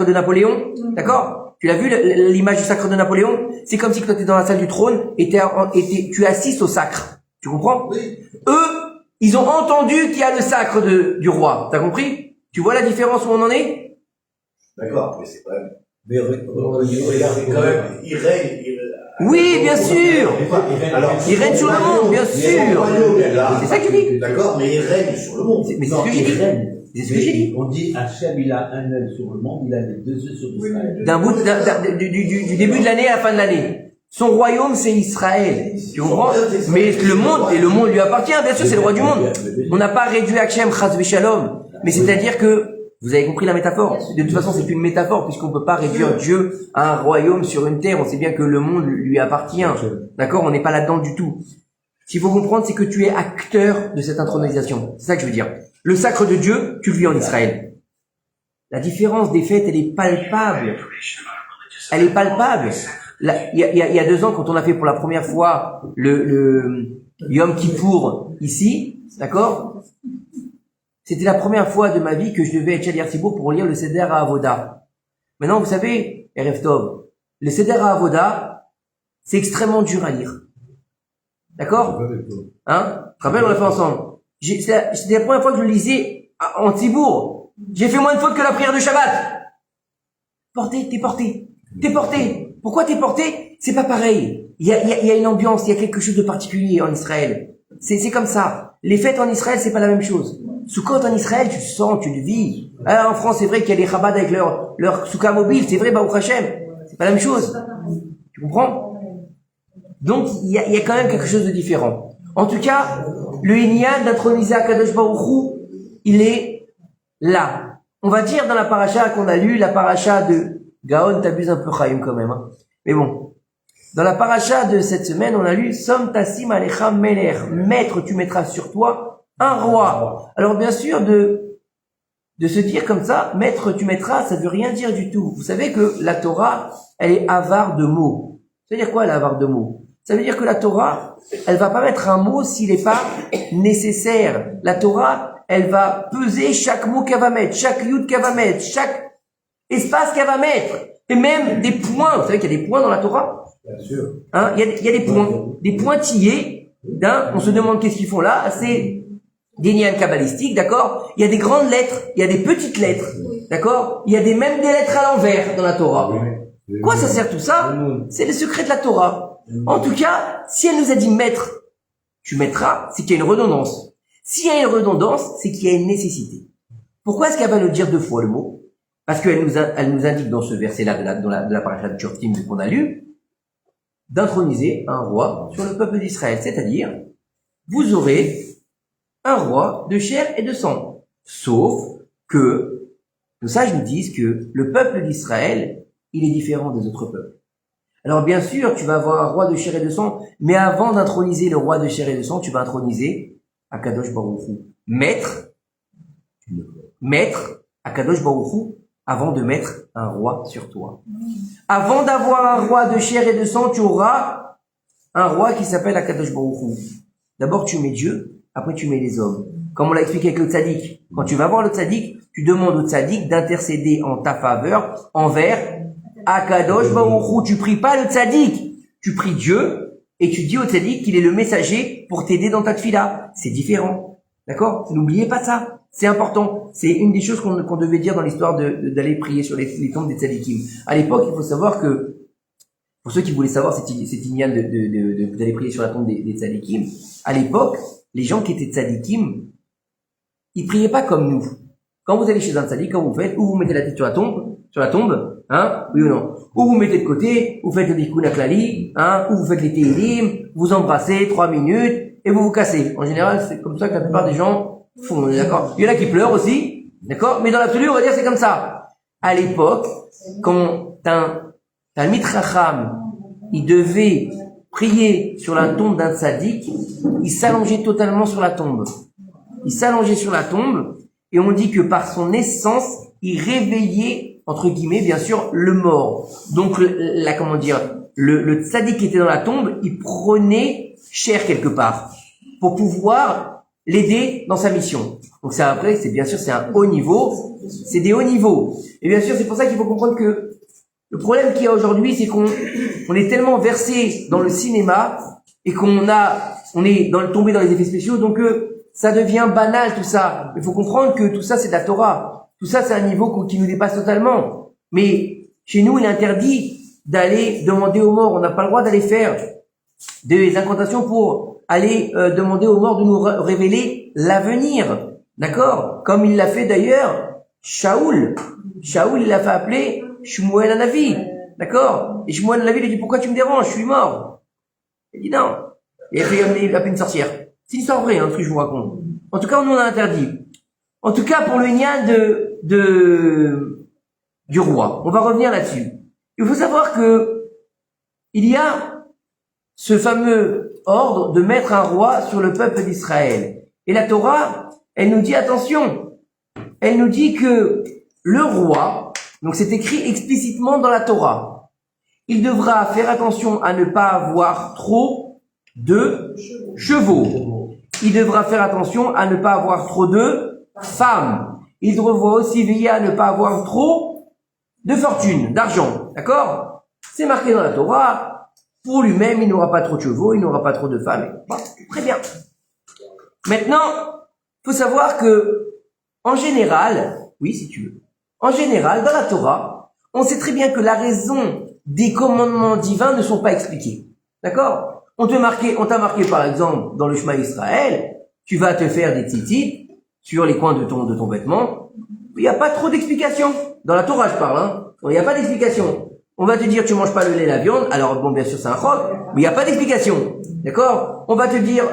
de Napoléon, d'accord? Tu l'as vu l'image du sacre de Napoléon? C'est comme si que toi t'es dans la salle du trône et tu assistes au sacre. Tu comprends? Oui. Eux, Ils ont entendu qu'il y a le sacre du roi. T'as compris? Tu vois la différence où on en est? D'accord, mais c'est quand même. Mais Regardez quand même, il règne. Oui, bien sûr. Alors, Il règne sur le monde, bien sûr. C'est ça que je dis. D'accord, mais il règne sur le monde. Mais c'est ce que j'ai dit. C'est ce que j'ai dit. On dit Hachem, il a un œil sur le monde, il a les deux yeux sur Israël. Du début de l'année à la fin de l'année. Son royaume, c'est Israël. Tu comprends? Mais le monde lui appartient, bien sûr, c'est le roi du monde. On n'a pas réduit Hachem, Chas v'Shalom. Mais c'est-à-dire que, vous avez compris la métaphore. De toute façon, c'est une métaphore, puisqu'on peut pas réduire Dieu à un royaume sur une terre. On sait bien que le monde lui appartient. D'accord? On n'est pas là-dedans du tout. Ce qu'il faut comprendre, c'est que tu es acteur de cette intronisation. C'est ça que je veux dire. Le sacre de Dieu, tu le vis en Israël. La différence des fêtes, elle est palpable. Elle est palpable. Il y a 2 ans, quand on a fait pour la première fois le Yom Kippour ici, d'accord? C'était la première fois de ma vie que je devais être chez Yartibourg pour lire le Seder à Avoda. Maintenant, vous savez, Erev Tov, le Seder à Avoda, c'est extrêmement dur à lire. D'accord? Hein? Tu te rappelles, on l'a fait ensemble. C'était la première fois que je le lisais en Tibourg. J'ai fait moins de fautes que la prière de Shabbat. T'es porté. Pourquoi t'es porté? C'est pas pareil. Il y a une ambiance, il y a quelque chose de particulier en Israël. C'est comme ça. Les fêtes en Israël, c'est pas la même chose. Sukkot en Israël, tu le sens, tu le vis. En France, c'est vrai qu'il y a des Chabad avec leur Soukha mobile, c'est vrai, Baruch Hashem. C'est pas la même chose. Tu comprends? Donc, il y a quand même quelque chose de différent. En tout cas, le Inyan d'introniser Akadosh Baruch Hu, il est là. On va dire dans la paracha qu'on a lu, la paracha de Gaon, t'abuses un peu Chaim quand même, hein. Mais bon. Dans la paracha de cette semaine, on a lu Som Tassim Alecha Meler. Maître, tu mettras sur toi un roi. Alors bien sûr, de se dire comme ça, maître, tu mettras, ça veut rien dire du tout. Vous savez que la Torah, elle est avare de mots. Ça veut dire quoi, elle est avare de mots? Ça veut dire que la Torah, elle va pas mettre un mot s'il n'est pas nécessaire. La Torah, elle va peser chaque mot qu'elle va mettre, chaque yud qu'elle va mettre, chaque espace qu'elle va mettre. Et même des points. Vous savez qu'il y a des points dans la Torah? Bien sûr. Hein, il y a des points, des pointillés. On se demande qu'est-ce qu'ils font là. C'est des nians kabbalistiques, d'accord? Il y a des grandes lettres, il y a des petites lettres, d'accord? Il y a même des lettres à l'envers dans la Torah. Quoi ça sert tout ça? C'est le secret de la Torah. En tout cas, si elle nous a dit mettre, tu mettras, c'est qu'il y a une redondance. S'il y a une redondance, c'est qu'il y a une nécessité. Pourquoi est-ce qu'elle va nous dire 2 fois le mot? Parce qu'elle nous indique dans ce verset-là de la paracha de Shoftim qu'on a lu, d'introniser un roi sur le peuple d'Israël. C'est-à-dire, vous aurez un roi de chair et de sang. Sauf que nos sages nous disent que le peuple d'Israël, il est différent des autres peuples. Alors bien sûr, tu vas avoir un roi de chair et de sang, mais avant d'introniser le roi de chair et de sang, tu vas introniser Akadosh Baruch Hu. Maître Akadosh Baruch Hu, avant de mettre un roi sur toi. Avant d'avoir un roi de chair et de sang, tu auras un roi qui s'appelle Akadosh Baruch Hu. D'abord, tu mets Dieu, après tu mets les hommes. Comme on l'a expliqué avec le tzaddik. Quand tu vas voir le tzaddik, tu demandes au tzaddik d'intercéder en ta faveur envers Akadosh Baruch Hu. Tu pries pas le tzaddik, tu pries Dieu et tu dis au tzaddik qu'il est le messager pour t'aider dans ta tfila. C'est différent. D'accord? N'oubliez pas ça. C'est important. C'est une des choses qu'on devait dire dans l'histoire d'aller prier sur les tombes des tzaddikim. À l'époque, il faut savoir que, pour ceux qui voulaient savoir cette ignan d'aller prier sur la tombe des tzaddikim, à l'époque, les gens qui étaient tzaddikim, ils priaient pas comme nous. Quand vous allez chez un tzaddik, quand vous faites, ou vous mettez la tête sur la tombe, hein, oui ou non, ou vous mettez de côté, vous faites le tikkun haklali, hein, ou vous faites les tehillim, vous embrassez 3 minutes, et vous vous cassez. En général, c'est comme ça que la plupart des gens font, d'accord? Il y en a qui pleurent aussi, d'accord? Mais dans l'absolu, on va dire c'est comme ça. À l'époque, quand un mitracham, il devait prier sur la tombe d'un tzaddik, il s'allongeait totalement sur la tombe. Il s'allongeait sur la tombe, et on dit que par son essence, il réveillait, entre guillemets, bien sûr, le mort. Donc, le tzaddik qui était dans la tombe, il prenait chair quelque part, pour pouvoir l'aider dans sa mission. Donc ça, après, c'est un haut niveau, c'est des hauts niveaux. Et bien sûr, c'est pour ça qu'il faut comprendre que le problème qu'il y a aujourd'hui, c'est qu'on est tellement versé dans le cinéma, et on est tombé dans les effets spéciaux, donc ça devient banal tout ça. Il faut comprendre que tout ça c'est de la Torah. Tout ça c'est un niveau qui nous dépasse totalement. Mais chez nous il est interdit d'aller demander aux morts. On n'a pas le droit d'aller faire des incantations pour aller demander aux morts de nous révéler l'avenir. D'accord? Comme il l'a fait d'ailleurs Shaoul. Shaoul il l'a fait appeler Shmuel Hanavi. D'accord? Et Shmuel Hanavi lui a dit pourquoi tu me déranges? Je suis mort. Il dit non. Il a fait une sorcière. C'est une histoire vraie, hein, ce que je vous raconte. En tout cas, on en a interdit. En tout cas, pour le lien du roi. On va revenir là-dessus. Il faut savoir que il y a ce fameux ordre de mettre un roi sur le peuple d'Israël. Et la Torah, elle nous dit attention. Elle nous dit que le roi, donc c'est écrit explicitement dans la Torah, il devra faire attention à ne pas avoir trop de chevaux. Il devra faire attention à ne pas avoir trop de femmes. Il devra aussi veiller à ne pas avoir trop de fortune, d'argent. D'accord? C'est marqué dans la Torah. Pour lui-même, il n'aura pas trop de chevaux, il n'aura pas trop de femmes. Bon, très bien. Maintenant, faut savoir que, en général, oui, si tu veux, en général, dans la Torah, on sait très bien que la raison des commandements divins ne sont pas expliqués. D'accord? On t'a marqué par exemple dans le Shema Israël, tu vas te faire des tzitzit sur les coins de ton vêtement. Il n'y a pas trop d'explications. Dans la Torah, je parle, hein. Il n'y a pas d'explication. On va te dire tu manges pas le lait, la viande. Alors bon, bien sûr, c'est un chok, mais il n'y a pas d'explication. D'accord? On va te dire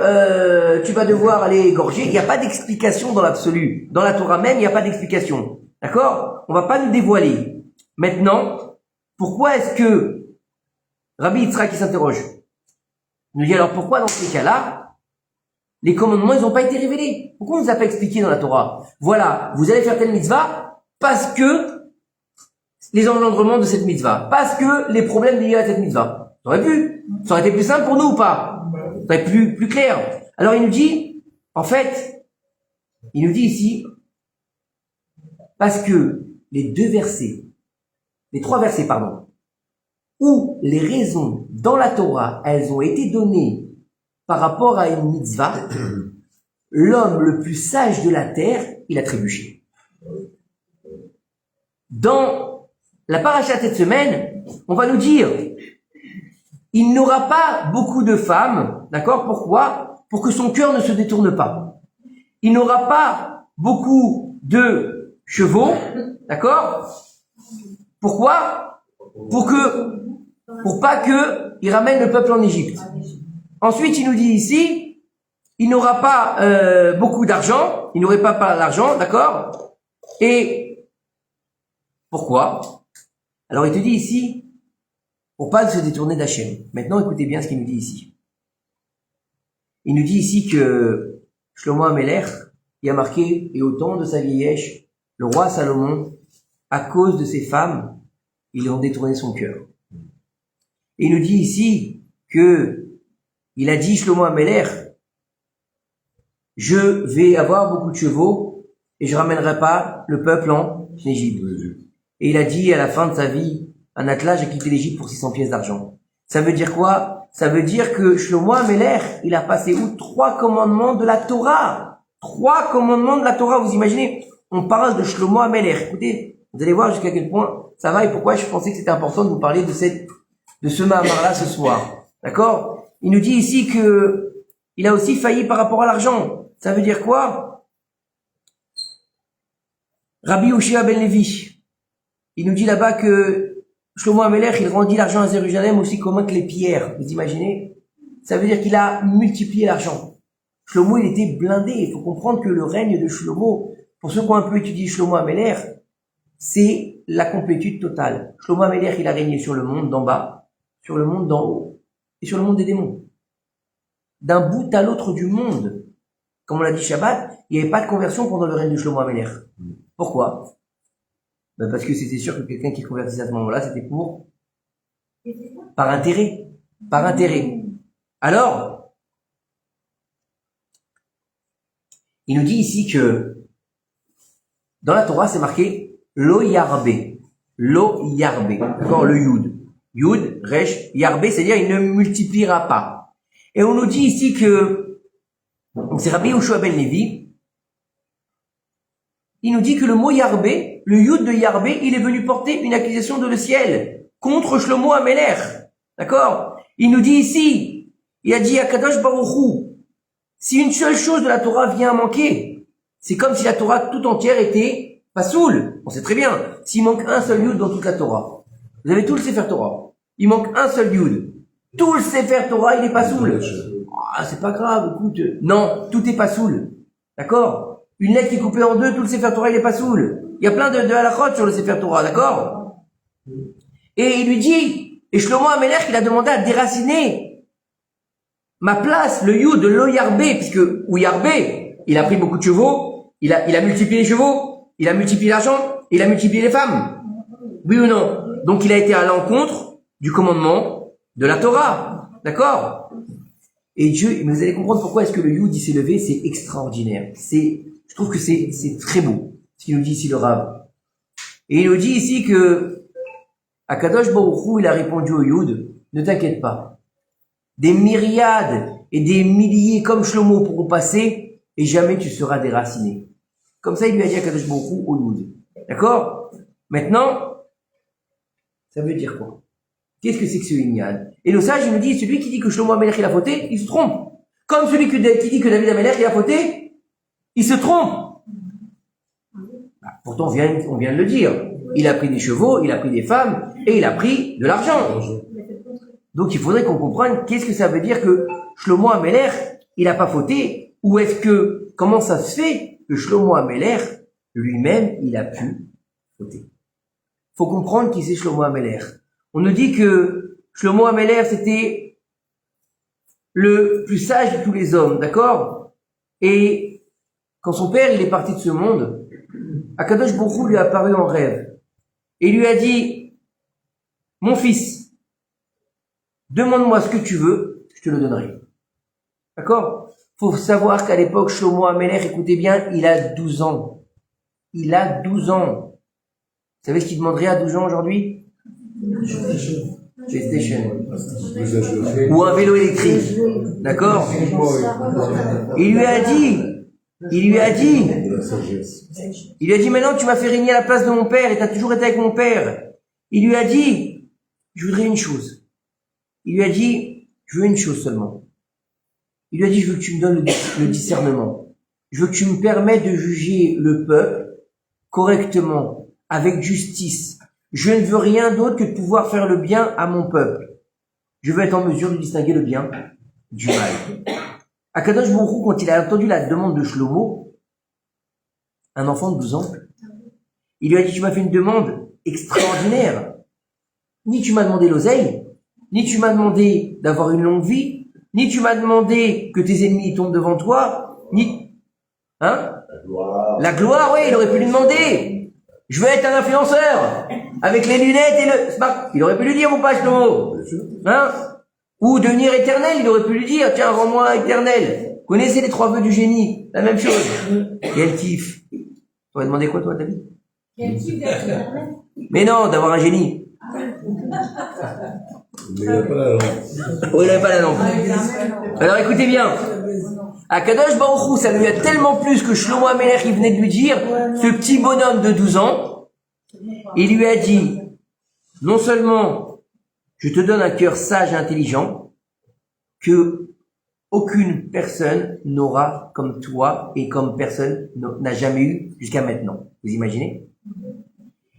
tu vas devoir aller égorger. Il n'y a pas d'explication dans l'absolu. Dans la Torah même, il n'y a pas d'explication. D'accord? On va pas nous dévoiler. Maintenant, pourquoi est-ce que Rabbi Yitzhak qui s'interroge nous dit alors pourquoi dans ces cas-là, les commandements ils n'ont pas été révélés? Pourquoi on ne nous a pas expliqué dans la Torah? Voilà, vous allez faire telle mitzvah parce que les engendrements de cette mitzvah, parce que les problèmes liés à cette mitzvah. Ça aurait pu, ça aurait été plus simple pour nous ou pas? Ça aurait été plus clair. Alors il nous dit, en fait, il nous dit ici, parce que les trois versets, où les raisons dans la Torah, elles ont été données par rapport à une mitzvah, l'homme le plus sage de la terre, il a trébuché. Dans la paracha de cette semaine, on va nous dire, il n'aura pas beaucoup de femmes, d'accord? Pourquoi? Pour que son cœur ne se détourne pas. Il n'aura pas beaucoup de chevaux, d'accord? Pourquoi? Pour pas que il ramène le peuple en Égypte. Ensuite, il nous dit ici, il n'aura pas beaucoup d'argent, il n'aurait pas l'argent, d'accord? Et pourquoi? Alors il te dit ici, pour pas se détourner d'Hachem. Maintenant, écoutez bien ce qu'il nous dit ici. Il nous dit ici que Shlomo HaMelech, il a marqué, et au temps de sa vieillesse, le roi Salomon, à cause de ses femmes, ils ont détourné son cœur. Et il nous dit ici que il a dit Shlomo HaMelech, je vais avoir beaucoup de chevaux et je ramènerai pas le peuple en Égypte. Et il a dit à la fin de sa vie, un attelage a quitté l'Égypte pour 600 pièces d'argent. Ça veut dire quoi? Ça veut dire que Shlomo HaMelech, il a passé 3 commandements de la Torah. 3 commandements de la Torah. Vous imaginez? On parle de Shlomo HaMelech. Écoutez, vous allez voir jusqu'à quel point ça va et pourquoi je pensais que c'était important de vous parler de ce Mahamar-là ce soir. D'accord? Il nous dit ici que il a aussi failli par rapport à l'argent. Ça veut dire quoi? Rabbi Ushia ben Levi, il nous dit là-bas que Shlomo HaMelech, il rendit l'argent à Jérusalem aussi commun que les pierres. Vous imaginez? Ça veut dire qu'il a multiplié l'argent. Shlomo, il était blindé. Il faut comprendre que le règne de Shlomo, pour ceux qui ont un peu étudié Shlomo HaMelech, c'est la complétude totale. Shlomo HaMelech, il a régné sur le monde d'en bas, sur le monde d'en haut, et sur le monde des démons. D'un bout à l'autre du monde. Comme on l'a dit Shabbat, il n'y avait pas de conversion pendant le règne de Shlomo HaMelech. Pourquoi? Ben parce que c'était sûr que quelqu'un qui convertissait à ce moment-là, c'était par intérêt. Par intérêt. Alors, il nous dit ici que dans la Torah, c'est marqué Lo Yarbe. Lo Yarbe. D'accord? Le Yud. Yud, Resh, Yarbe, c'est-à-dire il ne multipliera pas. Et on nous dit ici que Donc c'est Rabbi Yehoshua ben Levi. Il nous dit que le mot Yarbé, le Yud de Yarbé, il est venu porter une accusation de le ciel contre Shlomo Améler. D'accord? Il nous dit ici, il a dit à Kadosh Baruch Hu, si une seule chose de la Torah vient à manquer, c'est comme si la Torah tout entière était pas soule. On sait très bien, s'il manque un seul Yud dans toute la Torah, vous avez tout le Sefer Torah, il manque un seul Yud, tout le Sefer Torah il est pas soule. Ah, c'est pas grave, écoute, non, tout est pas soule. D'accord? Une lettre qui est coupée en deux, tout le Sefer Torah il est pas soule. Il y a plein de halachot sur le Sefer Torah, d'accord? Et il lui dit, et Shlomo Améler il a demandé à déraciner ma place, le Yud de Lo Yarbé, puisque, ou Yarbé, il a pris beaucoup de chevaux, il a multiplié les chevaux, il a multiplié l'argent, il a multiplié les femmes. Oui ou non? Donc il a été à l'encontre du commandement de la Torah. D'accord? Et Dieu, mais vous allez comprendre pourquoi est-ce que le Yud il s'est levé, c'est extraordinaire. Je trouve que c'est très beau, ce qu'il nous dit ici le Rav. Et il nous dit ici que Akadosh Baruch Hu, il a répondu au Yud, ne t'inquiète pas. Des myriades et des milliers comme Shlomo pourront passer et jamais tu seras déraciné. Comme ça, il lui a dit Akadosh Baruch Hu au Yud. D'accord? Maintenant, ça veut dire quoi? Qu'est-ce que c'est que ce Inyan? Et le sage, il nous dit, celui qui dit que Shlomo Améler il a fauté, il se trompe. Comme celui qui dit que David Améler il a fauté, il se trompe. Pourtant, on vient de le dire. Il a pris des chevaux, il a pris des femmes, et il a pris de l'argent. Donc, il faudrait qu'on comprenne qu'est-ce que ça veut dire que Shlomo Améler, il n'a pas fauté, ou est-ce que, comment ça se fait que Shlomo Améler, lui-même, il a pu fauter. Faut comprendre qui c'est Shlomo Améler. On nous dit que Shlomo Améler, c'était le plus sage de tous les hommes, d'accord? Et quand son père, il est parti de ce monde, Akadosh Baruch Hu lui est apparu en rêve. Et il lui a dit, mon fils, demande-moi ce que tu veux, je te le donnerai. D'accord? Faut savoir qu'à l'époque, Shlomo Améler, écoutez bien, il a 12 ans. Il a 12 ans. Vous savez ce qu'il demanderait à 12 ans aujourd'hui? PlayStation. Ou un vélo électrique. D'accord? Il lui a dit, maintenant tu m'as fait régner à la place de mon père et tu as toujours été avec mon père. Il lui a dit, je voudrais une chose. Il lui a dit, je veux une chose seulement. Il lui a dit, je veux que tu me donnes le discernement. Je veux que tu me permettes de juger le peuple correctement, avec justice. Je ne veux rien d'autre que de pouvoir faire le bien à mon peuple. Je veux être en mesure de distinguer le bien du mal. Akadosh Baruch Hu, quand il a entendu la demande de Shlomo, un enfant de 12 ans, il lui a dit, tu m'as fait une demande extraordinaire. Ni tu m'as demandé l'oseille, ni tu m'as demandé d'avoir une longue vie, ni tu m'as demandé que tes ennemis tombent devant toi, ni... Hein? La gloire, oui, il aurait pu lui demander. Je veux être un influenceur, avec les lunettes et le... Il aurait pu lui dire, mon page Shlomo. Hein? Ou devenir éternel, il aurait pu lui dire, tiens, rends-moi éternel. Vous connaissez les 3 vœux du génie? La même chose. Quel kiff. Tu aurais demandé quoi, toi, David? Quel type d'être éternel? Mais non, d'avoir un génie. Mais il n'a pas la langue. Oh, il n'avait pas la langue. Alors écoutez bien. Akadosh Baruch Hu, ça lui a tellement plu que Shlomo Améler, il venait de lui dire, ce petit bonhomme de 12 ans, il lui a dit, non seulement je te donne un cœur sage et intelligent, que aucune personne n'aura comme toi et comme personne n'a jamais eu jusqu'à maintenant. Vous imaginez?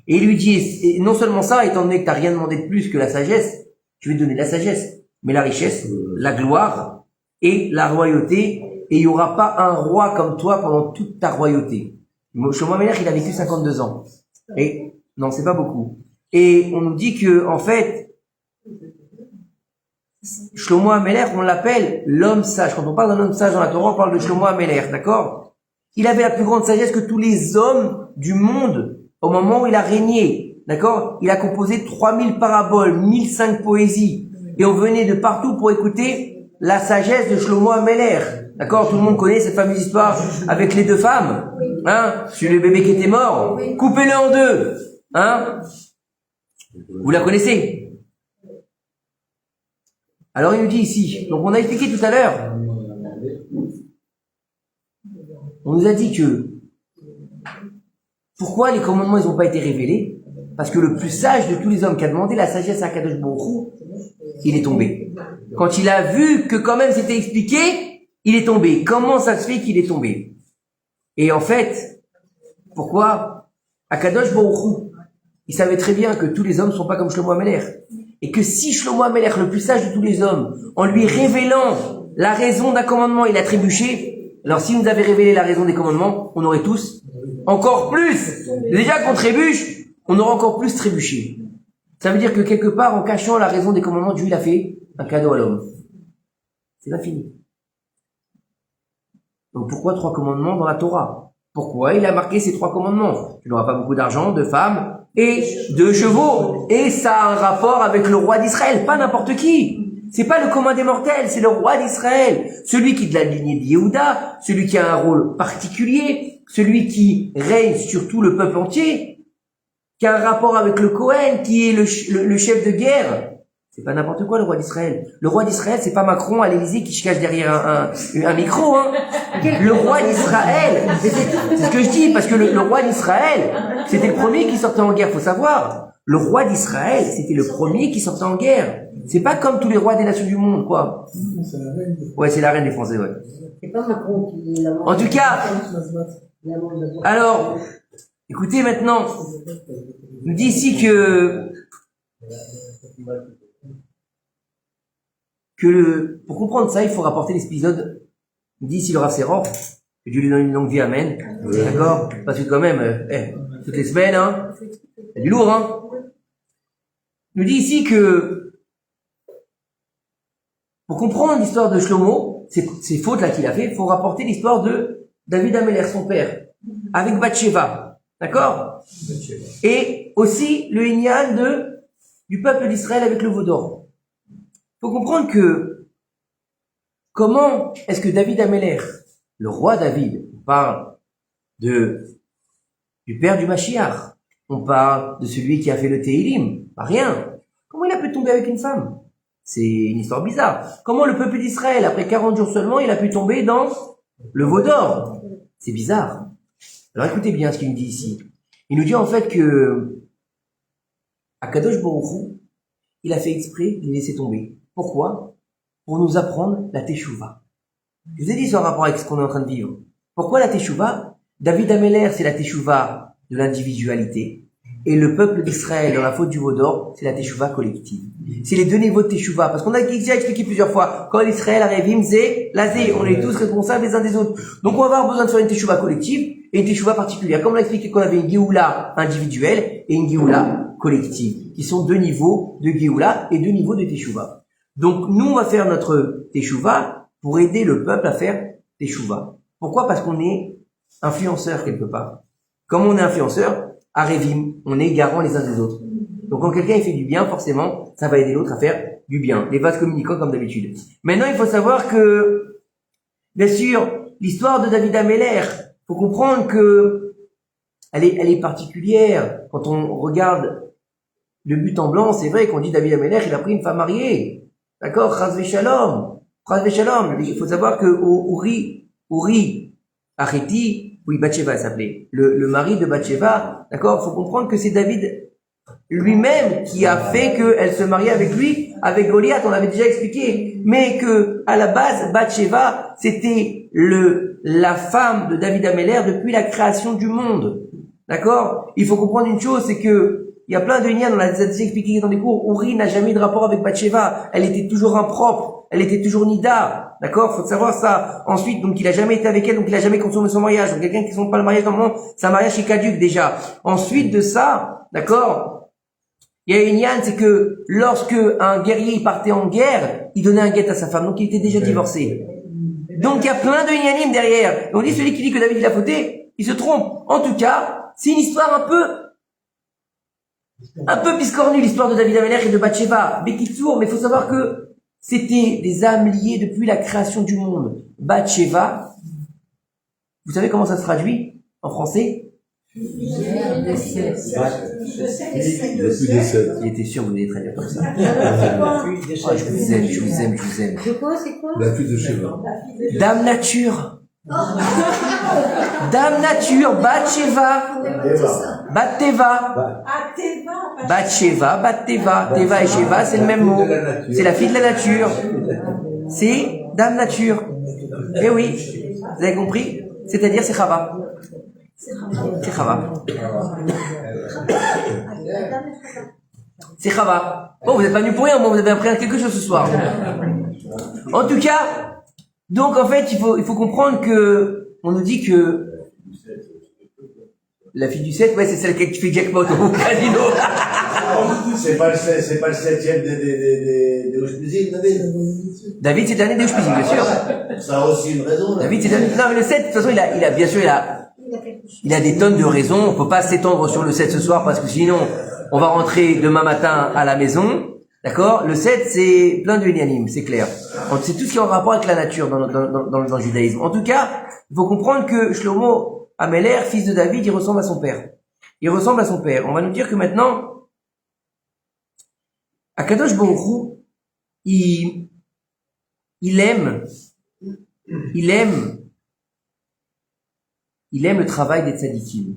Et il lui dit, et non seulement ça, étant donné que tu n'as rien demandé de plus que la sagesse, je vais te donner la sagesse, mais la richesse, la gloire et la royauté, et il n'y aura pas un roi comme toi pendant toute ta royauté. Shlomo Améler, il a vécu 52 ans. Et, non, c'est pas beaucoup. Et on nous dit que, en fait, Shlomo Améler, on l'appelle l'homme sage. Quand on parle d'un homme sage dans la Torah, on parle de Shlomo Améler, d'accord? Il avait la plus grande sagesse que tous les hommes du monde au moment où il a régné, d'accord? Il a composé 3000 paraboles, 1005 poésies. Et on venait de partout pour écouter la sagesse de Shlomo Améler. D'accord? Tout le monde connaît cette fameuse histoire avec les 2 femmes. Hein? Sur le bébé qui était mort. Coupez-le en 2. Hein? Vous la connaissez? Alors il nous dit ici, donc on a expliqué tout à l'heure nous a dit que pourquoi les commandements ils n'ont pas été révélés? Parce que le plus sage de tous les hommes qui a demandé la sagesse à Kadosh Baruch Hu, il est tombé. Quand il a vu que quand même c'était expliqué, il est tombé. Comment ça se fait qu'il est tombé? Et en fait, pourquoi? Akadosh Baruch Hu, il savait très bien que tous les hommes ne sont pas comme Shlomo HaMelech. Et que si Shlomo HaMelech, le plus sage de tous les hommes, en lui révélant la raison d'un commandement, il a trébuché, alors s'il nous avait révélé la raison des commandements, on aurait tous encore plus. Déjà qu'on trébuche, on aura encore plus trébuché. Ça veut dire que quelque part, en cachant la raison des commandements, Dieu il a fait un cadeau à l'homme. C'est pas fini. Donc pourquoi 3 commandements dans la Torah? Pourquoi il a marqué ces 3 commandements? Tu n'auras pas beaucoup d'argent, de femmes et de chevaux. Et ça a un rapport avec le roi d'Israël, pas n'importe qui. C'est pas le commun des mortels, c'est le roi d'Israël. Celui qui est de la lignée de Yehuda, celui qui a un rôle particulier, celui qui règne sur tout le peuple entier, qui a un rapport avec le Kohen, qui est le chef de guerre. C'est pas n'importe quoi le roi d'Israël. Le roi d'Israël, c'est pas Macron à l'Élysée qui se cache derrière un micro, hein. Le roi d'Israël, c'est ce que je dis, parce que le roi d'Israël, c'était le premier qui sortait en guerre, faut savoir. Le roi d'Israël, c'était le premier qui sortait en guerre. C'est pas comme tous les rois des nations du monde, quoi. Ouais, c'est la reine des Français, ouais. C'est pas Macron qui l'a En tout cas, alors, écoutez maintenant, il nous dit ici que pour comprendre ça, il faut rapporter l'épisode. Il dit ici le Rav Seror, que Dieu lui donne une longue vie, amen. D'accord? Parce que quand même, toutes les semaines, hein, c'est du lourd, hein. Il nous dit ici que pour comprendre l'histoire de Shlomo, ces fautes là qu'il a fait, il faut rapporter l'histoire de David Améler, son père, avec Bathsheba. D'accord? Et aussi le Inyan du peuple d'Israël avec le veau d'or. Il faut comprendre que comment est-ce que David Améler, le roi David, on parle du père du Mashiach, on parle de celui qui a fait le Tehillim, pas rien. Comment il a pu tomber avec une femme? C'est une histoire bizarre. Comment le peuple d'Israël, après 40 jours seulement, il a pu tomber dans le veau d'or? C'est bizarre. Alors écoutez bien ce qu'il nous dit ici. Il nous dit en fait que Akadosh Baruch Hu, il a fait exprès de les laisser tomber. Pourquoi? Pour nous apprendre la Teshuvah. Je vous ai dit sur rapport avec ce qu'on est en train de vivre. Pourquoi la Teshuvah? David Améler, c'est la Teshuvah de l'individualité. Et le peuple d'Israël, dans la faute du veau d'or, c'est la Teshuvah collective. C'est les 2 niveaux de Teshuvah. Parce qu'on a déjà expliqué plusieurs fois. Quand l'Israël arrive, Zé, Lazé, on est tous responsables les uns des autres. Donc on va avoir besoin de faire une Teshuvah collective et une Teshuvah particulière. Comme on l'a expliqué qu'on avait une Géoula individuelle et une Géoula collective. Qui sont 2 niveaux de Géoula et 2 niveaux de Teshuvah. Donc nous, on va faire notre Teshuvah pour aider le peuple à faire Teshuvah. Pourquoi? Parce qu'on est influenceurs quelque part. Comme on est influenceur, à Révim, on est garant les uns des autres. Donc quand quelqu'un il fait du bien, forcément, ça va aider l'autre à faire du bien. Les vases communicants comme d'habitude. Maintenant, il faut savoir que, bien sûr, l'histoire de David Améler, faut comprendre que elle est particulière. Quand on regarde le but en blanc, c'est vrai qu'on dit David Améler, il a pris une femme mariée. D'accord? Chas v'shalom. Chas v'shalom. Il faut savoir que Uri, Areti, oui, Bathsheba, elle s'appelait. Le mari de Bathsheba, d'accord? Faut comprendre que c'est David lui-même qui a fait qu'elle se marie avec lui, avec Goliath, on l'avait déjà expliqué. Mais que, à la base, Bathsheba, c'était la femme de David Améler depuis la création du monde. D'accord? Il faut comprendre une chose, c'est que, il y a plein de liens, on l'a déjà expliqué dans les cours. Uri n'a jamais eu de rapport avec Bathsheba. Elle était toujours impropre. Elle était toujours nida. D'accord? Faut savoir ça. Ensuite, donc, il a jamais été avec elle, donc il a jamais consommé son mariage. Donc, quelqu'un qui ne consomme pas le mariage dans le monde, c'est un mariage qui est caduque, déjà. Ensuite de ça, d'accord? Il y a une yann, c'est que lorsque un guerrier partait en guerre, il donnait un guet à sa femme. Donc, il était déjà divorcé. Donc, il y a plein de yannim derrière. Et on dit, celui qui dit que David il a fauté, il se trompe. En tout cas, c'est une histoire un peu biscornue, l'histoire de David Améler et de Bathsheba. Bekitsour, mais il faut savoir que c'était des âmes liées depuis la création du monde. Bathsheba, vous savez comment ça se traduit en français? Il était sûr que vous alliez traduire comme ça. C'est quoi? Je vous aime. C'est quoi? La fille de Sheva. Dame nature. Dame nature, Bat-Sheva, Bat-Teva. Bat-Sheva, Bat-Teva. Teva et Sheva, c'est le même mot. C'est la fille de la nature. C'est Dame nature. Eh oui, vous avez compris? C'est-à-dire c'est Chava. C'est Chava. C'est Chava. Bon, vous n'êtes pas venu pour rien, moi, vous avez appris quelque chose ce soir. En tout cas, donc en fait, il faut comprendre que, on nous dit que la fille du 7, ouais, c'est celle qui fait jackpot au casino. C'est pas le 7e des Auspizines, David. David, c'est l'année des Auspizines, bien sûr. Ça a aussi une raison. David, c'est l'année. Non, mais le 7, de toute façon, il a des tonnes de raisons. On peut pas s'étendre sur le 7 ce soir parce que sinon, on va rentrer demain matin à la maison. D'accord? Le 7, c'est plein de Elianim, c'est clair. C'est tout ce qui est en rapport avec la nature dans le judaïsme. En tout cas, il faut comprendre que Shlomo Améler, fils de David, il ressemble à son père. Il ressemble à son père. On va nous dire que maintenant, Akadosh Baruch Hu, il aime le travail des tzadikim.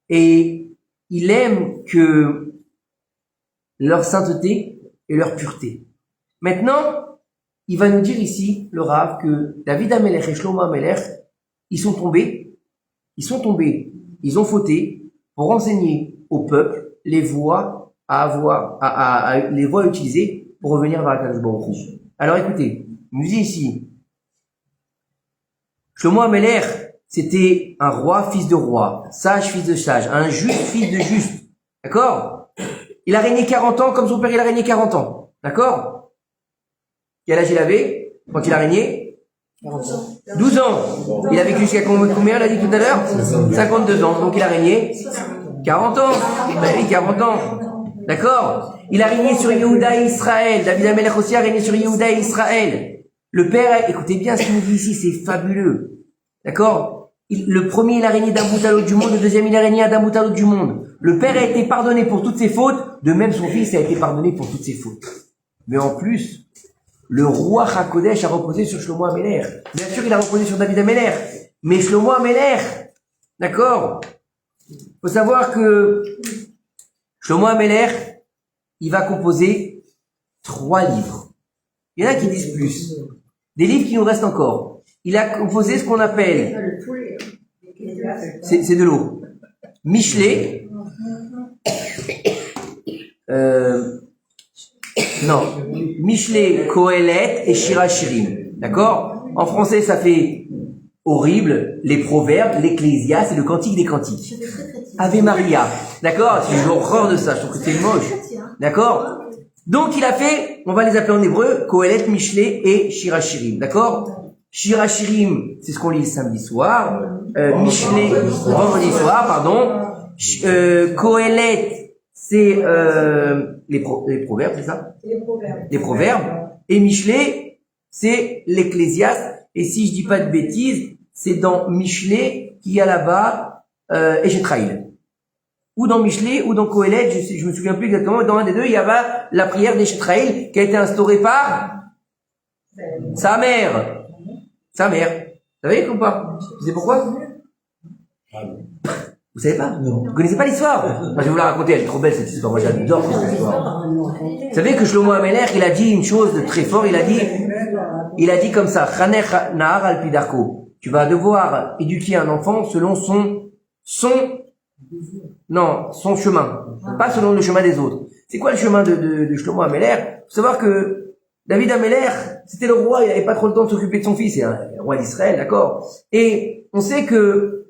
Et il aime que leur sainteté et leur pureté. Maintenant, il va nous dire ici, le Rav, que David Amelech et Shlomo Amelech, ils ont fauté pour enseigner au peuple les voies les voies utilisées pour revenir vers Akadosh Baruch Hu. Alors écoutez, il nous dit ici, Shlomo Amelech, c'était un roi, fils de roi, sage, fils de sage, un juste, fils de juste. D'accord? Il a régné 40 ans comme son père, il a régné 40 ans. D'accord? Quel âge il avait quand il a régné? 12 ans. Il a vécu jusqu'à combien, on a dit tout à l'heure? 52 ans. Donc il a régné 40 ans. Ben oui, 40 ans. D'accord? Il a régné sur Yehuda et Israël. David Amelech aussi a régné sur Yehuda et Israël. Le père, écoutez bien ce qu'il nous dit ici, c'est fabuleux. D'accord? Le premier, il a régné d'un bout à l'autre du monde. Le deuxième, il a régné d'un bout à l'autre du monde. Le père a été pardonné pour toutes ses fautes. De même, son fils a été pardonné pour toutes ses fautes. Mais en plus, le roi HaKodesh a reposé sur Shlomo Amelech. Bien sûr, il a reposé sur David Amelech. Mais Shlomo Amelech, d'accord? Faut savoir que Shlomo Amelech, il va composer 3 livres. Il y en a qui disent plus. Des livres qui nous restent encore. Il a composé ce qu'on appelle, c'est de l'eau, Michelet, Michelet, Kohelet et Shirachirim. D'accord? En français, ça fait horrible, les proverbes, l'Ecclésiaste et le cantique des cantiques. Ave Maria. D'accord? J'ai horreur de ça, je trouve que c'est moche. D'accord? Donc il a fait, on va les appeler en hébreu, Kohelet, Michelet et Shirachirim. D'accord? Shirachirim, c'est ce qu'on lit samedi soir. Michelet, vendredi soir, pardon. Kohelet, c'est les proverbes, c'est ça? Les proverbes. Et Michelet, c'est l'Ecclésiaste. Et si je dis pas de bêtises, c'est dans Michelet qu'il y a là-bas Eshetraïl. Ou dans Michelet, ou dans Kohelet, je me souviens plus exactement. Dans un des deux, il y avait la prière d'Eshetraïl qui a été instaurée par sa mère. Sa mère. Vous savez ou pas? Vous savez pourquoi? Vous savez pas? Non. Vous connaissez pas l'histoire? Moi, je vais vous la raconter, elle est trop belle cette histoire. Moi, j'adore cette histoire. Vous savez que Shlomo Amelech, il a dit une chose de très fort. Il a dit comme ça, Chaner Nahar al Pidarko. Tu vas devoir éduquer un enfant selon son chemin. Pas selon le chemin des autres. C'est quoi le chemin de Shlomo Amelech? Faut savoir que David Amelech, c'était le roi, il n'avait pas trop le temps de s'occuper de son fils, c'est un roi d'Israël, d'accord? Et on sait que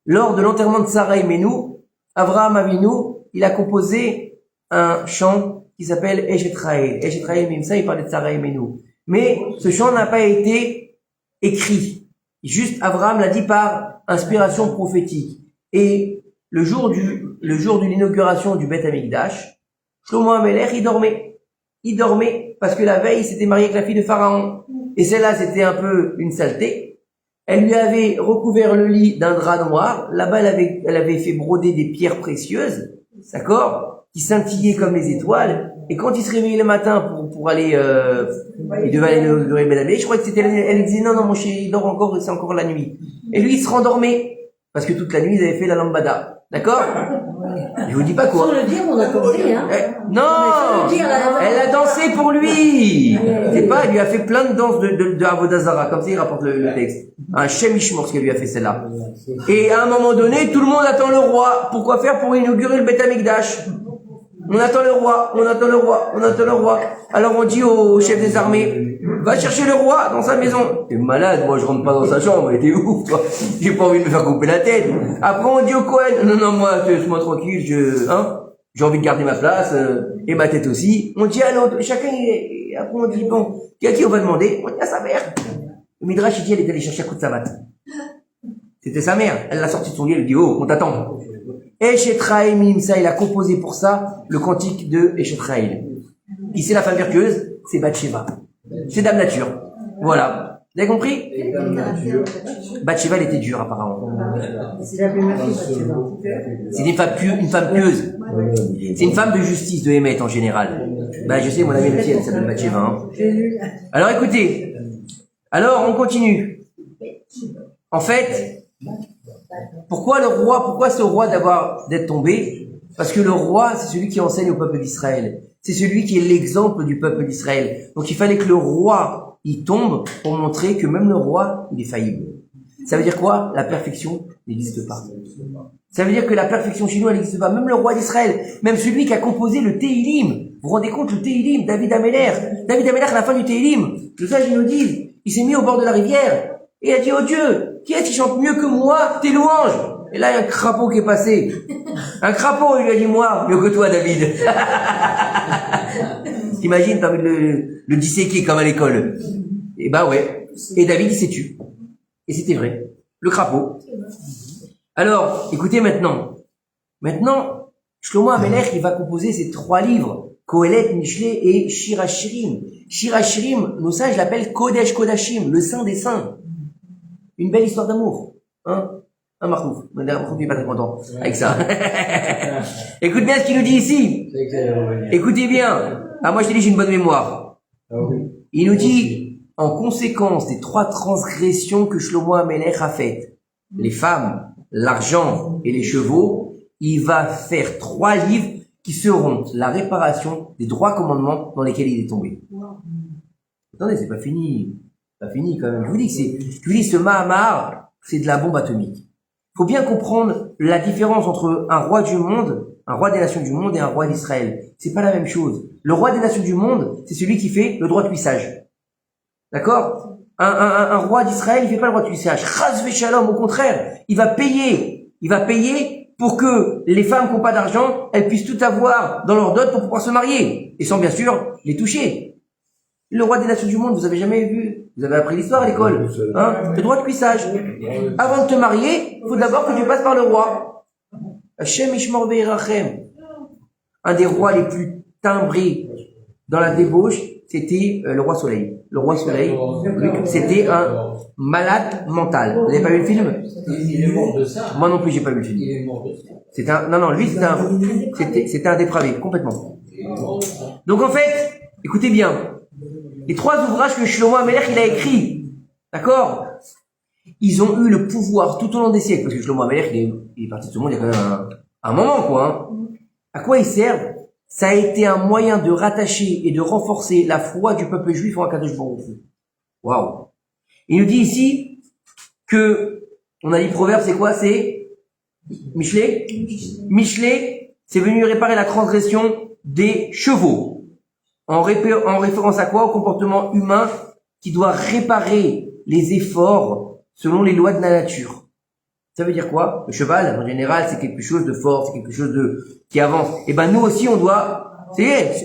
lors de l'enterrement de Sarah et Menou, Avraham Avinu, il a composé un chant qui s'appelle Eshetraïl. Eshetraïl, même ça, il parlait de Sarah et Menou. Mais ce chant n'a pas été écrit. Juste, Avraham l'a dit par inspiration prophétique. Et le jour de l'inauguration du Beth Amikdash, Shlomo Amelech, il dormait parce que la veille, il s'était marié avec la fille de Pharaon. Et celle-là, c'était un peu une saleté. Elle lui avait recouvert le lit d'un drap noir. Là-bas, elle avait fait broder des pierres précieuses, d'accord, qui scintillaient comme les étoiles. Et quand il se réveillait le matin pour aller, il devait aller le Bédamé, je crois que c'était, elle disait non, mon chéri, il dort encore, c'est encore la nuit. Et lui, il se rendormait. Parce que toute la nuit, ils avaient fait la lambada. D'accord? Je vous dis pas quoi. Sans le dire, on a compris, hein. Non! Elle a dansé pour lui! C'est pas, elle lui a fait plein de danses de Avodazara, comme ça il rapporte le texte. Un Shem Ishmor, ce qu'elle lui a fait celle-là. Et à un moment donné, tout le monde attend le roi. Pourquoi faire? Pour inaugurer le Beth Amikdash. On attend le roi, on attend le roi, on attend le roi. Alors on dit au chef des armées, va chercher le roi dans sa maison. T'es malade, moi je rentre pas dans sa chambre, t'es ouf, toi. J'ai pas envie de me faire couper la tête. Après on dit au Cohen, non, moi, laisse-moi tranquille, j'ai envie de garder ma place, et ma tête aussi. On dit à l'autre, chacun, après on dit, bon, qui on va demander? On dit à sa mère. Le Midrash, il dit, elle est allée chercher un coup de sabbat. C'était sa mère. Elle l'a sorti de son lit, elle dit, oh, on t'attend. Eshetraïm, ça, il a composé pour ça le cantique de Eshetraïm. Qui c'est la femme vertueuse? C'est Bathsheba. C'est Dame Nature. Voilà. Vous avez compris? Bathsheba, elle était dure, apparemment. C'est la même fille, Bathsheba. C'est une femme pieuse. C'est une femme de justice, de Hémet, en général. Bah, je sais, mon amie, elle s'appelle Bathsheba, hein. Alors, écoutez. Alors, on continue. En fait, pourquoi ce roi d'être tombé? Parce que le roi, c'est celui qui enseigne au peuple d'Israël. C'est celui qui est l'exemple du peuple d'Israël. Donc il fallait que le roi, il tombe pour montrer que même le roi, il est faillible. Ça veut dire quoi? La perfection n'existe pas. Ça veut dire que la perfection chez nous, elle n'existe pas. Même le roi d'Israël, même celui qui a composé le Tehillim. Vous vous rendez compte, le Tehillim, David Améler. David Améler, à la fin du Tehillim, le sage, il nous dit, il s'est mis au bord de la rivière et il a dit, oh Dieu, qui est-ce qui chante mieux que moi tes louanges? Et là, il y a un crapaud qui est passé. Un crapaud, il lui a dit, moi, mieux que toi, David. T'imagines, t'as envie de le disséquer comme à l'école. Et bah ouais. Et David, il s'est tué. Et c'était vrai. Le crapaud. Alors, écoutez maintenant. Maintenant, Shlomo Amelech, il va composer ces 3 livres. Kohelet, Mishlei et Shir HaShirim. Shir HaShirim, nos sages l'appellent Kodesh Kodashim, le saint des saints. Une belle histoire d'amour. Hein? Un Marcouf. Marcouf n'est pas très content avec ça. Écoute bien ce qu'il nous dit ici. Écoutez bien. Ah, moi je te dis, j'ai une bonne mémoire. Il nous dit, en conséquence des 3 transgressions que Shlomo Amelech a faites, les femmes, l'argent et les chevaux, il va faire 3 livres qui seront la réparation des 3 commandements dans lesquels il est tombé. Attendez, c'est pas fini. Pas fini quand même. Je vous dis, ce Mahamar, c'est de la bombe atomique. Il faut bien comprendre la différence entre un roi du monde, un roi des nations du monde et un roi d'Israël. C'est pas la même chose. Le roi des nations du monde, c'est celui qui fait le droit de cuissage. D'accord? Un roi d'Israël, il fait pas le droit de cuissage. Chas v'shalom, au contraire, il va payer pour que les femmes qui n'ont pas d'argent, elles puissent tout avoir dans leur dot pour pouvoir se marier. Et sans bien sûr les toucher. Le roi des nations du monde, vous avez jamais vu? Vous avez appris l'histoire à l'école, hein? Le droit de cuissage. Avant de te marier, il faut d'abord que tu passes par le roi. Hashem Ishmor Be'irachem. Un des rois les plus timbrés dans la débauche, c'était le roi Soleil. Le roi Soleil, c'était un malade mental. Vous n'avez pas vu le film? Il est mort de ça. Moi non plus, j'ai pas vu le film. Il est mort de ça. Lui, c'était un dépravé, complètement. Donc en fait, écoutez bien. Les 3 ouvrages que Shlomo Amelech il a écrits, d'accord? Ils ont eu le pouvoir tout au long des siècles, parce que Shlomo Amelech il est parti de ce monde il y a quand même un moment, quoi. Hein. À quoi ils servent? Ça a été un moyen de rattacher et de renforcer la foi du peuple juif en Akadosh Baruch Hu. Waouh! Il nous dit ici que, on a dit proverbe, c'est quoi? C'est Mishlei. Mishlei, c'est venu réparer la transgression des chevaux. En référence à quoi? Au comportement humain qui doit réparer les efforts selon les lois de la nature. Ça veut dire quoi? Le cheval, en général, c'est quelque chose de fort, c'est quelque chose qui avance. Et ben nous aussi, on doit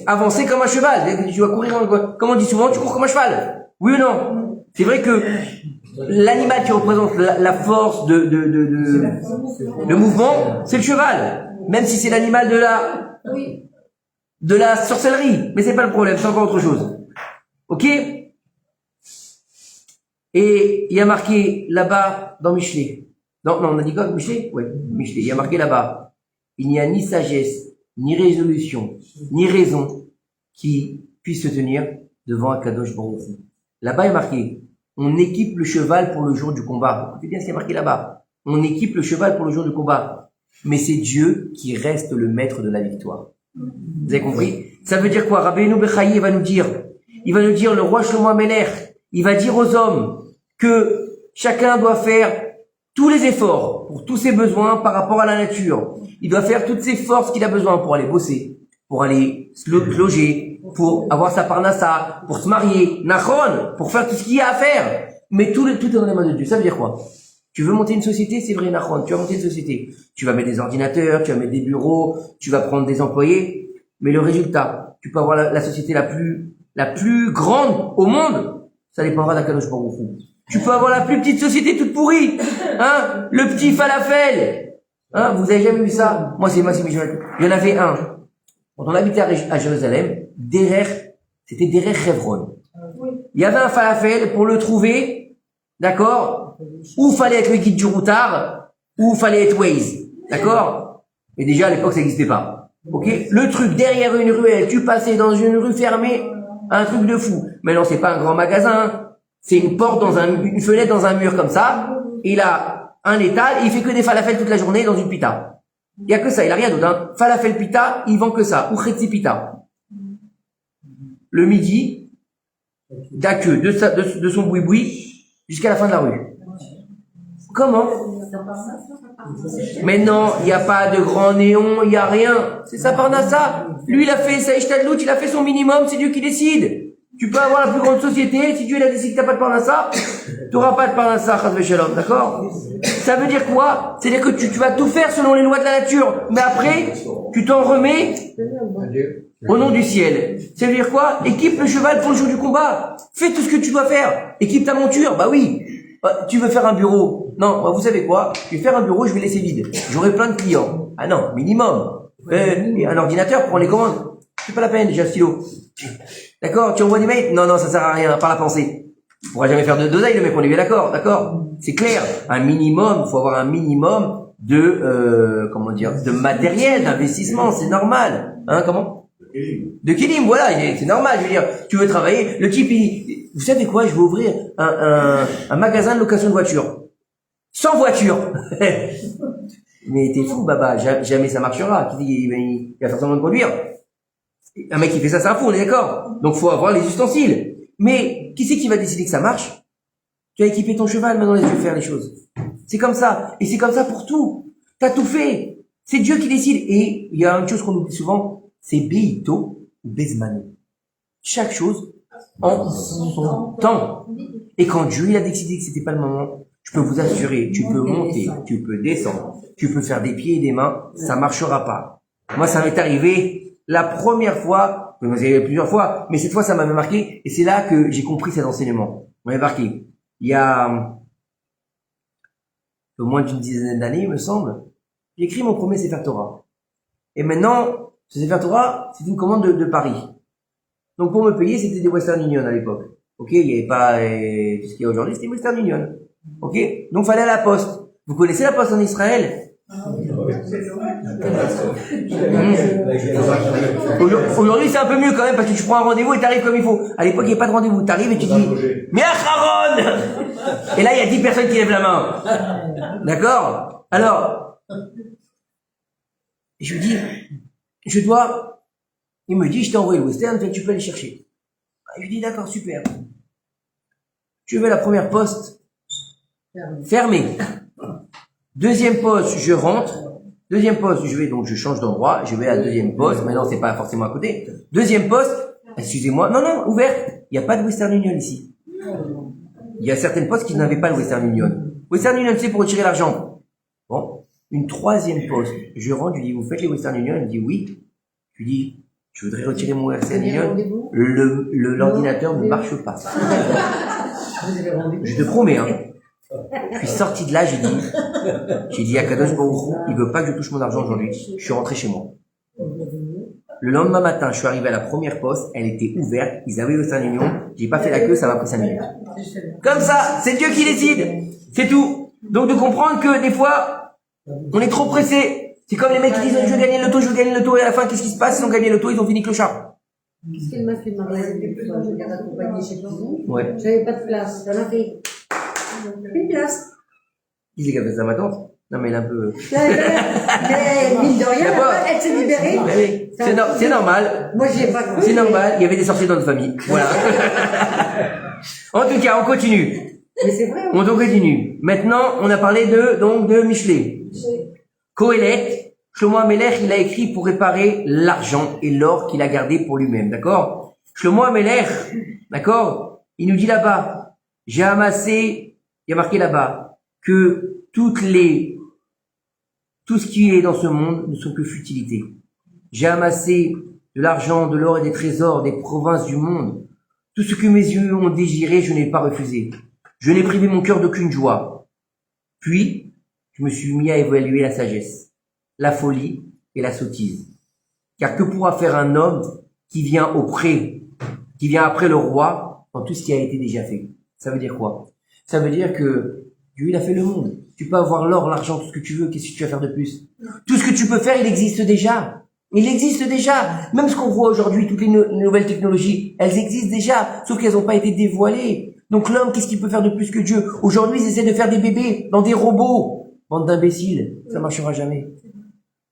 avancer comme un cheval. Tu dois courir, comme on dit souvent, tu cours comme un cheval. Oui ou non? C'est vrai que l'animal qui représente la force de mouvement, c'est le cheval. Même si c'est l'animal de la sorcellerie, mais c'est pas le problème, c'est encore autre chose. Ok? Et il y a marqué là-bas dans Mishlei. Non, on a dit quoi, Mishlei? Ouais, Mishlei. Il y a marqué là-bas. Il n'y a ni sagesse, ni résolution, ni raison qui puisse se tenir devant Akadosh Baruch Hu. Là-bas est marqué, on équipe le cheval pour le jour du combat. Écoutez bien ce qui est marqué là-bas. On équipe le cheval pour le jour du combat. Mais c'est Dieu qui reste le maître de la victoire. Vous avez compris? Ça veut dire quoi? Rabbeinu Bechaye va nous dire, le roi Shlomo Amelech, il va dire aux hommes que chacun doit faire tous les efforts pour tous ses besoins par rapport à la nature. Il doit faire toutes ses forces qu'il a besoin pour aller bosser, pour aller se loger, pour avoir sa parnassa, pour se marier, nachon, pour faire tout ce qu'il y a à faire. Mais tout est dans les mains de Dieu. Ça veut dire quoi? Tu veux monter une société, c'est vrai, nachon. Tu vas monter une société. Tu vas mettre des ordinateurs, tu vas mettre des bureaux, tu vas prendre des employés. Mais le résultat, tu peux avoir la société la plus grande au monde. Ça dépendra d'Akadosh Baruch Hu. Tu peux avoir la plus petite société toute pourrie. Hein? Le petit falafel. Hein? Vous avez jamais vu ça? Moi, il y en avait un. Quand on habitait à Jérusalem, c'était Derech Chevron. Il y avait un falafel, pour le trouver, d'accord? Ou fallait être le guide du routard, ou fallait être Waze. D'accord? Et déjà, à l'époque, ça n'existait pas. Ok? Le truc, derrière une ruelle, tu passais dans une rue fermée, un truc de fou. Mais non, c'est pas un grand magasin. C'est une porte une fenêtre dans un mur comme ça. Il a un étal et il fait que des falafels toute la journée dans une pita. Il y a que ça, il a rien d'autre, hein. Falafel pita, il vend que ça. Ou chetzi pita. Le midi, la queue de son boui-boui jusqu'à la fin de la rue. Comment? Mais non, il n'y a pas de grand néon, il n'y a rien. C'est sa parnassa. Lui, il a fait sa ishtadlout, il a fait son minimum, c'est Dieu qui décide. Tu peux avoir la plus grande société, si Dieu il a décidé que t'as pas de parnassa, tu n'auras pas de parnassa, chas v'shalom, d'accord? Ça veut dire quoi? C'est-à-dire que tu vas tout faire selon les lois de la nature, mais après, tu t'en remets au nom du ciel. Ça veut dire quoi? Équipe le cheval pour le jour du combat. Fais tout ce que tu dois faire. Équipe ta monture, bah oui. Tu veux faire un bureau? Non, bah vous savez quoi? Je vais faire un bureau, je vais laisser vide. J'aurai plein de clients. Ah non, minimum. Et un ordinateur pour les commandes. C'est pas la peine, déjà, stylo. D'accord? Tu envoies des mails? Non, ça sert à rien, par la pensée. Tu pourras jamais faire de dosaille, le mec, on est bien d'accord? C'est clair. Un minimum, faut avoir un minimum de matériel, d'investissement, c'est normal. Hein, comment? De kilim, voilà, c'est normal, je veux dire. Tu veux travailler, le type, vous savez quoi? Je vais ouvrir un magasin de location de voitures. Sans voiture. Mais t'es fou, baba, jamais ça marchera. Qui dit, il va faire semblant de conduire. Un mec qui fait ça, c'est un fou, on est d'accord? Donc faut avoir les ustensiles. Mais qui c'est qui va décider que ça marche? Tu as équipé ton cheval, maintenant laisse-le faire les choses. C'est comme ça. Et c'est comme ça pour tout. T'as tout fait. C'est Dieu qui décide. Et il y a une chose qu'on oublie souvent, c'est Beito ou Bezmano. Chaque chose en son temps. Et quand Dieu il a décidé que c'était pas le moment, je peux vous assurer, tu peux monter, tu peux descendre, tu peux faire des pieds et des mains, ça marchera pas. Moi, ça m'est arrivé la première fois, vous avez plusieurs fois, mais cette fois, ça m'avait marqué, et c'est là que j'ai compris cet enseignement. Vous m'avez marqué. Il y a au moins d'une dizaine d'années, il me semble, j'ai écrit mon premier Sefer Torah. Et maintenant, ce Sefer Torah, c'est une commande de Paris. Donc pour me payer, c'était des Western Union à l'époque. Ok, il n'y avait pas tout ce qu'il y a aujourd'hui, c'était Western Union. Ok, donc fallait à la poste. Vous connaissez la poste en Israël? Aujourd'hui c'est un peu mieux quand même parce que tu prends un rendez-vous et t'arrives comme il faut. À l'époque il n'y a pas de rendez-vous, t'arrives et tu dis mais Acharon. Et là il y a 10 personnes qui lèvent la main. D'accord? Alors je lui dis il me dit je t'ai envoyé le western, tu peux aller chercher. Je lui dis d'accord, super. Je vais à la première poste fermée. Deuxième poste, je rentre. Deuxième poste, je change d'endroit. Je vais à la deuxième poste. Maintenant, c'est pas forcément à côté. Deuxième poste, excusez-moi. Non, ouverte. Il n'y a pas de Western Union ici. Il y a certaines postes qui n'avaient pas le Western Union. Western Union, c'est pour retirer l'argent. Bon. Une troisième poste. Je rentre, je lui dis, vous faites les Western Union? Il me dit oui. Je lui dis, je voudrais retirer mon Western Union. L'ordinateur ne marche pas. Je te promets, hein. Je suis sorti de là, j'ai dit à Kadosh Baruch Hu, il veut pas que je touche mon argent aujourd'hui. Je suis rentré chez moi. Le lendemain matin, je suis arrivé à la première poste, elle était ouverte, ils avaient Western Union, j'ai pas fait la queue, ça m'a pris 5 minutes. Comme ça, c'est Dieu qui décide. C'est tout. Donc de comprendre que des fois, on est trop pressé. C'est comme les mecs qui disent, je veux gagner le loto, et à la fin, qu'est-ce qui se passe? Ils ont gagné le loto, ils ont fini clochard. Qu'est-ce qu'elle m'a fait mariage une fois? Je l'ai accompagnée chez vous. Ouais. J'avais pas de place. Elle a fait une place. Qui c'est qui a fait ça, ma tante? Non, mais elle est un peu... Mais mine de rien, Y a pas- elle s'est libérée. Mais oui, c'est normal. Moi, j'ai pas cru. C'est normal, il y avait des sorciers dans notre famille. Voilà. En tout cas, on continue. Mais c'est vrai. On continue. Maintenant, on a parlé de Michelet. Kohelet, Shlomo Amelech, il a écrit pour réparer l'argent et l'or qu'il a gardé pour lui-même, d'accord? Shlomo Amelech, d'accord? Il nous dit là-bas, j'ai amassé, il y a marqué là-bas, que tout ce qui est dans ce monde ne sont que futilités. J'ai amassé de l'argent, de l'or et des trésors des provinces du monde. Tout ce que mes yeux ont désiré, je n'ai pas refusé. Je n'ai privé mon cœur d'aucune joie. Puis, je me suis mis à évaluer la sagesse, la folie et la sottise. Car que pourra faire un homme qui vient après le roi dans tout ce qui a été déjà fait? Ça veut dire quoi? Ça veut dire que Dieu, il a fait le monde. Tu peux avoir l'or, l'argent, tout ce que tu veux. Qu'est-ce que tu vas faire de plus? Tout ce que tu peux faire, il existe déjà. Il existe déjà. Même ce qu'on voit aujourd'hui, toutes les nouvelles technologies, elles existent déjà, sauf qu'elles n'ont pas été dévoilées. Donc l'homme, qu'est-ce qu'il peut faire de plus que Dieu? Aujourd'hui, ils essaient de faire des bébés dans des robots. Bande d'imbéciles. Ça marchera jamais.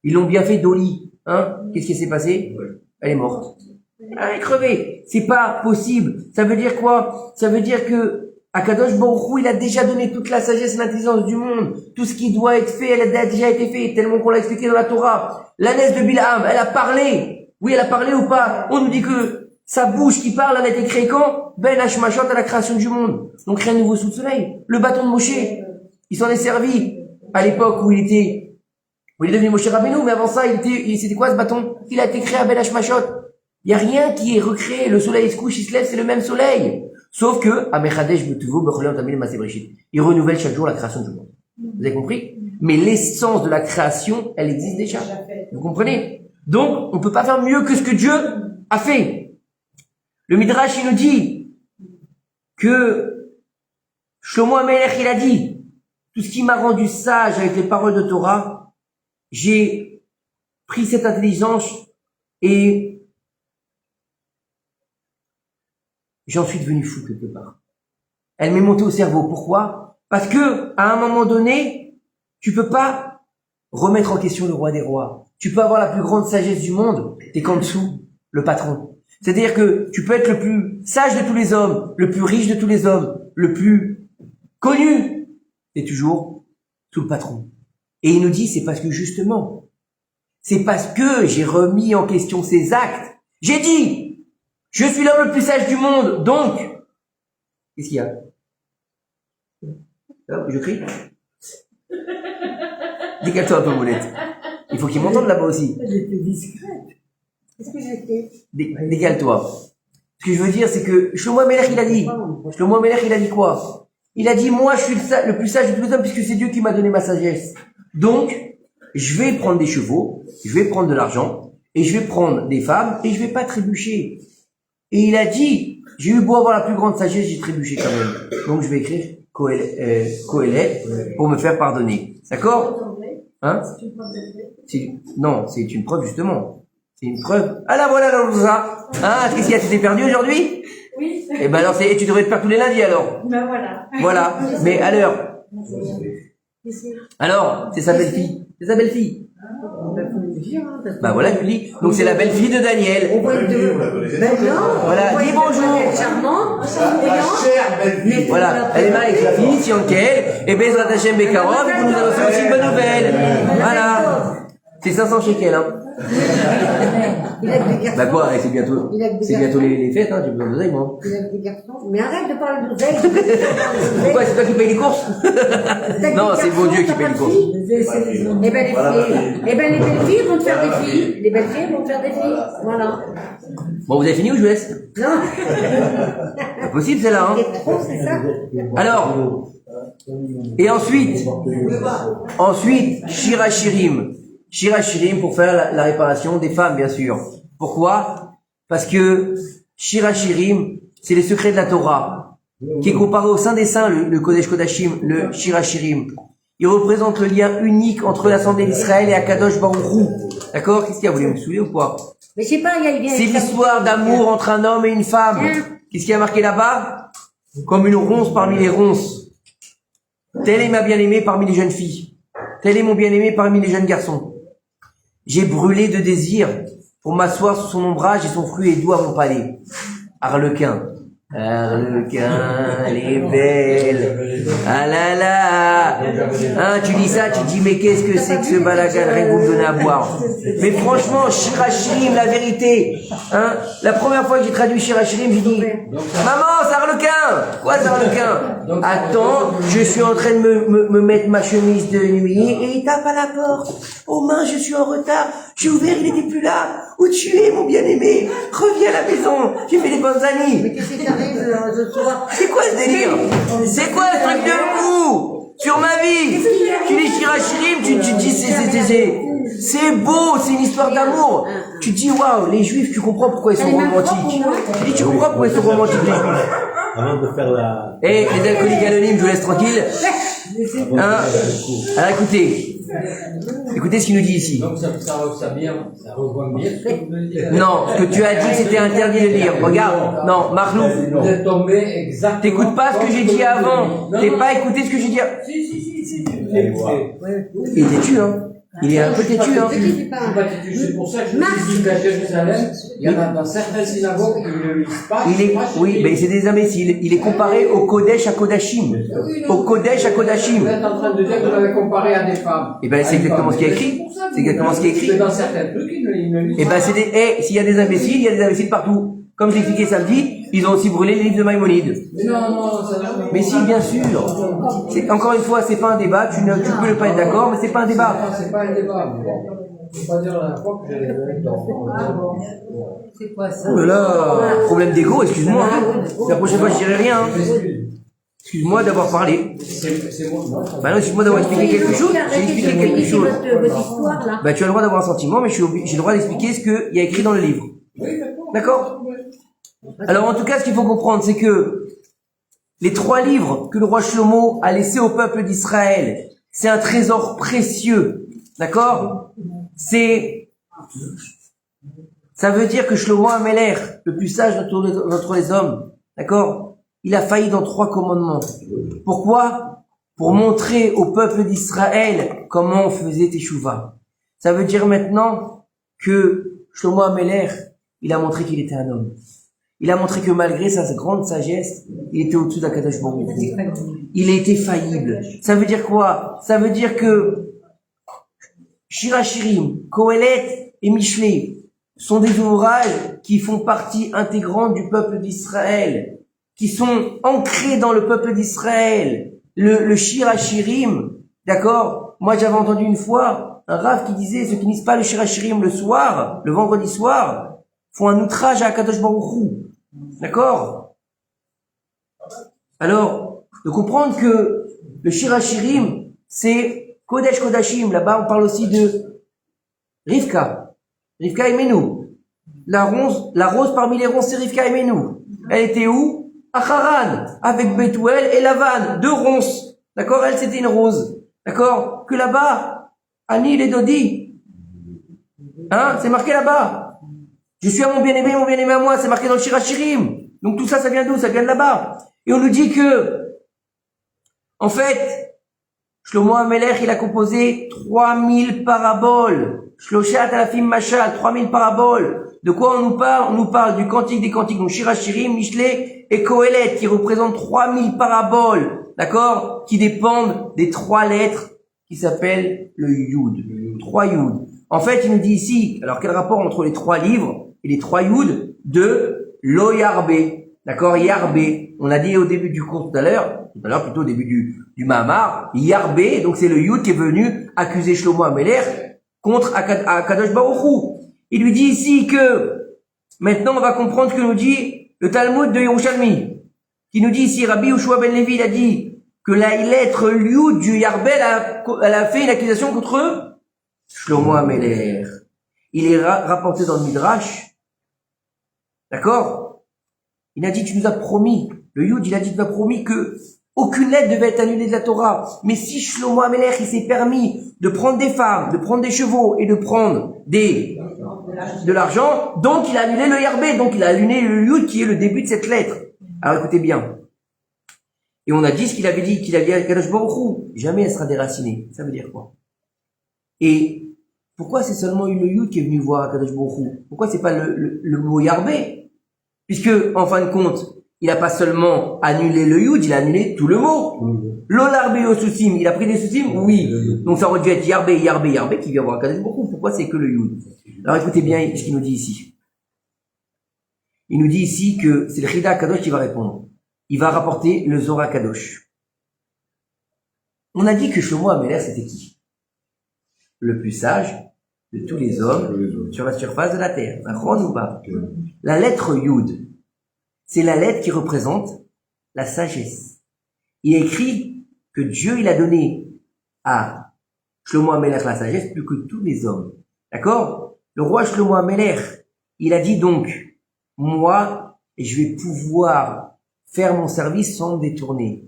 Ils l'ont bien fait, Dolly. Hein? Qu'est-ce qui s'est passé? Elle est morte. Elle est crevée. C'est pas possible. Ça veut dire quoi? Ça veut dire que Akadosh Baruch Hu, il a déjà donné toute la sagesse et l'intelligence du monde. Tout ce qui doit être fait, elle a déjà été fait, tellement qu'on l'a expliqué dans la Torah. L'ânesse de Bilham, elle a parlé. Oui, elle a parlé ou pas? On nous dit que sa bouche qui parle, elle a été créée quand? Ben Hashmashot, à la création du monde. Donc rien de nouveau sous le soleil. Le bâton de Moshe, il s'en est servi à l'époque où il est devenu Moshe Rabbeinu, mais avant ça, c'était quoi ce bâton? Il a été créé à Ben Hashmashot. Il y a rien qui est recréé. Le soleil se couche, il se lève, c'est le même soleil. Sauf que, il renouvelle chaque jour la création du monde. Vous avez compris? Mais l'essence de la création, elle existe déjà. Vous comprenez? Donc, on peut pas faire mieux que ce que Dieu a fait. Le Midrash, il nous dit que Shlomo Amelech, il a dit, tout ce qui m'a rendu sage avec les paroles de Torah, j'ai pris cette intelligence et j'en suis devenu fou quelque part. Elle m'est montée au cerveau. Pourquoi? Parce que, à un moment donné, tu peux pas remettre en question le roi des rois. Tu peux avoir la plus grande sagesse du monde, t'es qu'en dessous, le patron. C'est-à-dire que tu peux être le plus sage de tous les hommes, le plus riche de tous les hommes, le plus connu, t'es toujours sous le patron. Et il nous dit, c'est parce que justement, c'est parce que j'ai remis en question ses actes. J'ai dit, je suis l'homme le plus sage du monde, donc, qu'est-ce qu'il y a? Je crie? Décale-toi un peu, Moulette. Il faut qu'il m'entende là-bas aussi. J'étais discrète. Qu'est-ce que j'ai fait? Décale-toi. Ce que je veux dire, c'est que Shlomo Amelech, il a dit quoi? Il a dit, moi, je suis le plus sage de tous les hommes, puisque c'est Dieu qui m'a donné ma sagesse. Donc, je vais prendre des chevaux, je vais prendre de l'argent, et je vais prendre des femmes, et je vais pas trébucher. Et il a dit, j'ai eu beau avoir la plus grande sagesse, j'ai trébuché quand même. Donc, je vais écrire Kohelet pour me faire pardonner. D'accord? Hein? Non, c'est une preuve, justement. C'est une preuve. Ah là, voilà, là, ça. Hein? Qu'est-ce qu'il y a? Tu t'es perdu aujourd'hui? Oui. Eh ben alors, tu devrais te faire tous les lundis, alors. Ben voilà. Voilà. Mais à l'heure. Alors, c'est sa belle-fille. C'est sa belle-fille. Bah voilà, je dis. Donc c'est la belle-fille de Daniel. On voit deux. Ben non. Voilà, dis bonjour. Charmant. La chère belle-fille. Voilà, elle est mariée avec sa fille, Siankel, et Bezrat Hashem Bekarov, et vous nous annoncez aussi une bonne nouvelle. Voilà. C'est 500 shekels, hein. Il a que des garçons. Bah quoi, c'est bientôt les fêtes, hein, j'ai besoin d'oseille, moi. Il a que des garçons. Mais arrête de parler d'oseille. Pourquoi, c'est toi qui paye les courses? Non, c'est bon Dieu qui paye les courses. Eh ben, les filles. Eh ben, les belles filles vont te faire des filles. Les belles filles vont te faire des filles. Voilà. Bon, vous avez fini ou je vous laisse? Non. C'est possible, celle-là, hein. C'est trop, c'est ça. Alors, et ensuite, Shirachirim. Shirachirim pour faire la réparation des femmes, bien sûr. Pourquoi? Parce que Shirachirim, c'est les secrets de la Torah, qui est comparé au Saint des Saints, le Kodesh Kodashim, le Shirachirim. Il représente le lien unique entre l'Assemblée d'Israël et Akadosh Baruch Hu. D'accord? Qu'est-ce qu'il y a? Vous voulez me saouler ou quoi? Mais je sais pas, il y a C'est l'histoire d'amour entre un homme et une femme. Qu'est-ce qui a marqué là-bas? Comme une ronce parmi les ronces. Telle est ma bien-aimée parmi les jeunes filles. Tel est mon bien-aimé parmi les jeunes garçons. J'ai brûlé de désir pour m'asseoir sous son ombrage et son fruit est doux à mon palais. Arlequin. Arlequin, elle est belle. Ah là là. Hein, tu dis ça, tu dis, mais qu'est-ce que c'est que ce balagan, rien que vous me donnez à boire. Mais franchement, Shirachirim, la vérité. Hein, la première fois que j'ai traduit Shirachirim, j'ai dit, maman, c'est Arlequin. Quoi, c'est Arlequin? Attends, je suis en train de me mettre ma chemise de nuit et il tape à la porte. Oh mince, je suis en retard. J'ai ouvert, il n'était plus là. Où tu es, mon bien-aimé? Reviens à la maison. J'ai fait des bonnes amies. Mais qu'est-ce qui t'arrive ce soir? C'est quoi ce délire? C'est quoi le truc de fou? Sur ma vie? Tu dis Shirachirim, tu dis c'est beau, c'est une histoire d'amour. Tu dis waouh, les juifs, tu comprends pourquoi ils sont romantiques. Tu comprends pourquoi ils sont romantiques les juifs. Avant de faire la... Eh, les alcooliques anonymes, je vous laisse tranquille. Hein? Alors écoutez ce qu'il nous dit ici. Donc ça rejoint bien ce que vous me dites. Non, ce que tu as dit que c'était interdit de lire. Regarde, non, Marlouf, Vous êtes tombé exactement. t'écoutes pas ce que j'ai dit avant. T'es pas écouté ce que j'ai dit avant. Si. Il est têtu, hein. Il est un peu têtu, hein. C'est pour ça que je me dis qu'à Jérusalem, il y en a dans certaines synagogues, ils ne lisent pas. Oui, mais c'est des imbéciles. Il est comparé au Kodesh à Kodashim. Au Kodesh à Kodashim. Vous êtes en train de dire que vous l'avez comparé à des femmes. Eh ben, c'est exactement ce qui est écrit. C'est exactement ce qui est écrit. Mais dans certains trucs, ils ne lisent pas. Eh ben, c'est des, s'il y a des imbéciles, il y a des imbéciles partout. Comme j'ai expliqué samedi, ils ont aussi brûlé les livres de Maïmonide. Mais non, ça n'a pas. Mais si, bien sûr. C'est, encore une fois, c'est pas un débat. Tu peux ne pas être d'accord, mais c'est pas un débat. C'est pas un débat. Faut pas dire la fois que j'allais donner C'est quoi ça? Oh là là, problème d'ego, excuse-moi. Hein. La prochaine fois, je dirai rien. Hein. Excuse-moi d'avoir parlé. C'est moi. Bah non, excuse-moi d'avoir expliqué quelque chose. J'ai expliqué quelque chose. Votre histoire, là. Bah tu as le droit d'avoir un sentiment, mais j'ai le droit d'expliquer ce qu'il y a écrit dans le livre. D'accord? Alors en tout cas, ce qu'il faut comprendre, c'est que les 3 livres que le roi Shlomo a laissés au peuple d'Israël, c'est un trésor précieux. D'accord? Ça veut dire que Shlomo Améler, le plus sage d'entre les hommes, d'accord? Il a failli dans 3 commandements. Pourquoi? Pour montrer au peuple d'Israël comment on faisait Teshuvah. Ça veut dire maintenant que Shlomo Améler, il a montré qu'il était un homme. Il a montré que malgré sa grande sagesse, il était au-dessus d'Akadosh Baruch Hu. Il était faillible. Ça veut dire quoi? Ça veut dire que Shirachirim, Kohelet et Mishlei sont des ouvrages qui font partie intégrante du peuple d'Israël, qui sont ancrés dans le peuple d'Israël. Le Shirachirim, d'accord? Moi, j'avais entendu une fois un rav qui disait, ceux qui lisent pas le Shirachirim le soir, le vendredi soir, font un outrage à Akadosh Baruch Hu. D'accord? Alors, de comprendre que le Shirachirim, c'est Kodesh Kodashim. Là-bas, on parle aussi de Rivka. Rivka Imenu. La rose parmi les ronces, c'est Rivka Imenu. Elle était où? À Haran, avec Bethuel et Lavan. 2 ronces. D'accord? Elle, c'était une rose. D'accord? Que là-bas, Anil et Dodi. Hein? C'est marqué là-bas. Je suis à mon bien-aimé à moi, c'est marqué dans le Shirachirim. Donc tout ça, ça vient d'où? Ça vient de là-bas. Et on nous dit que, en fait, Shlomo Améler, il a composé 3000 paraboles. Shloshat alafim mashal, 3000 paraboles. De quoi on nous parle? On nous parle du cantique des cantiques, donc Shirachirim, Mishlei et Kohelet, qui représentent 3000 paraboles, d'accord? Qui dépendent des 3 lettres qui s'appellent le Yud. 3 Yud. En fait, il nous dit ici, alors quel rapport entre les 3 livres et les 3 Yud de Lo Yarbe, d'accord? Yarbe, on a dit au début du cours tout à l'heure plutôt au début du Mahamar, Yarbe, donc c'est le Yud qui est venu accuser Shlomo Améler contre Akadosh Baruch Hu. Il lui dit ici que, maintenant on va comprendre ce que nous dit le Talmud de Yerushalmi, qui nous dit ici, Rabbi Yoshua ben Levi, il a dit que la lettre Yud du Yarbe, elle a fait une accusation contre Shlomo Améler. Il est rapporté dans le Midrash. D'accord? Il a dit, tu nous as promis, le Yud, il a dit, tu nous as promis que aucune lettre devait être annulée de la Torah. Mais si Shlomo Améler, il s'est permis de prendre des femmes, de prendre des chevaux et de prendre des de l'argent, donc il a annulé le Yarbé, donc il a annulé le Yud qui est le début de cette lettre. Alors écoutez bien. Et on a dit ce qu'il avait dit à Kadosh Baruch Hu, jamais elle sera déracinée. Ça veut dire quoi? Et pourquoi c'est seulement le Yud qui est venu voir Kadosh Baruch Hu? Pourquoi c'est pas le mot Yarbé? Puisque, en fin de compte, il n'a pas seulement annulé le Yud, il a annulé tout le mot. L'Olarbé au Sousim, il a pris des Sousim? Oui. Donc ça aurait dû être Yarbé qui vient voir Kadosh Baruch Hu. Pourquoi c'est que le Yud? Alors écoutez bien ce qu'il nous dit ici. Il nous dit ici que c'est le Chida Kadosh qui va répondre. Il va rapporter le Zohar Kadosh. On a dit que Shlomo Améler, c'était qui? Le plus sage de tous les hommes sur la surface de la terre. La lettre Yud, c'est la lettre qui représente la sagesse. Il est écrit que Dieu, il a donné à Shlomo Améler la sagesse plus que tous les hommes. D'accord? Le roi Shlomo Améler, il a dit donc, moi, je vais pouvoir faire mon service sans me détourner.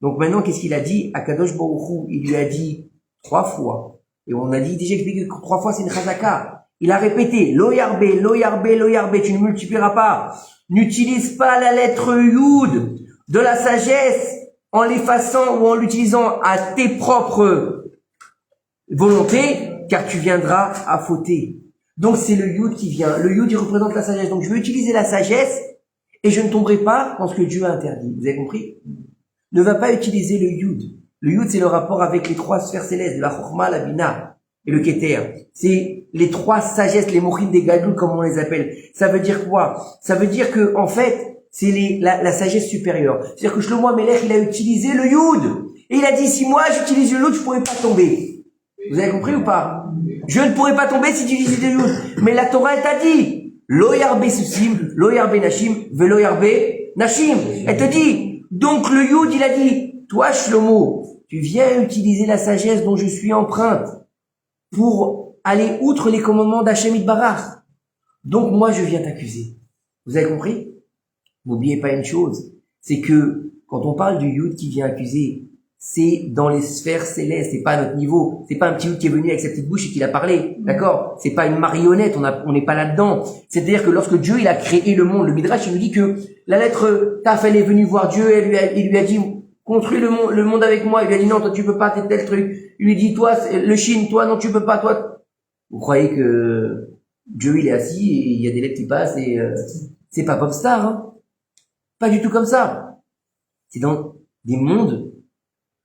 Donc maintenant, qu'est-ce qu'il a dit à Kadosh Baruch Hu? Il lui a dit 3 fois. Et on a dit, déjà expliqué que 3 fois c'est une chazaka. Il a répété, lo yarbé, lo yarbé, lo yarbé, tu ne multiplieras pas. N'utilise pas la lettre Yud de la sagesse en l'effaçant ou en l'utilisant à tes propres volontés, car tu viendras à fauter. Donc c'est le Yud qui vient. Le Yud, il représente la sagesse. Donc je vais utiliser la sagesse et je ne tomberai pas dans ce que Dieu a interdit. Vous avez compris? Ne va pas utiliser le Yud. Le Yud, c'est le rapport avec les 3 sphères célestes, de la Chorma, la Bina et le Keter. C'est les 3 sagesses, les Mochim des Gadoul, comme on les appelle. Ça veut dire quoi? Ça veut dire que, en fait, c'est la sagesse supérieure. C'est-à-dire que Shlomo Améler, il a utilisé le Yud. Et il a dit, si moi j'utilise le Yud, je pourrais pas tomber. Vous avez compris ou pas? Je ne pourrais pas tomber si tu utilises le Yud. Mais la Torah, elle t'a dit, Lo Yarbé Sousim, Lo Yarbé Nashim, Velo Yarbé Nashim. Elle te dit, donc le Yud, il a dit, toi Shlomo, tu viens utiliser la sagesse dont je suis empreinte pour aller outre les commandements d'Hachem Itbarach. Donc moi, je viens t'accuser. Vous avez compris? N'oubliez pas une chose, c'est que quand on parle du Yud qui vient accuser, c'est dans les sphères célestes, c'est pas à notre niveau, c'est pas un petit Yud qui est venu avec sa petite bouche et qui a parlé, d'accord? C'est pas une marionnette, on n'est pas là-dedans. C'est-à-dire que lorsque Dieu, il a créé le monde, le Midrash, il nous dit que la lettre Taf, elle est venue voir Dieu, il lui a dit, construis le monde avec moi. Il lui a dit, non, toi, tu peux pas, t'es tel truc. Il lui dit, toi, le Chine, toi, non, tu peux pas, toi. Vous croyez que Dieu, il est assis et il y a des lettres qui passent et c'est pas Popstar, hein? Pas du tout comme ça. C'est dans des mondes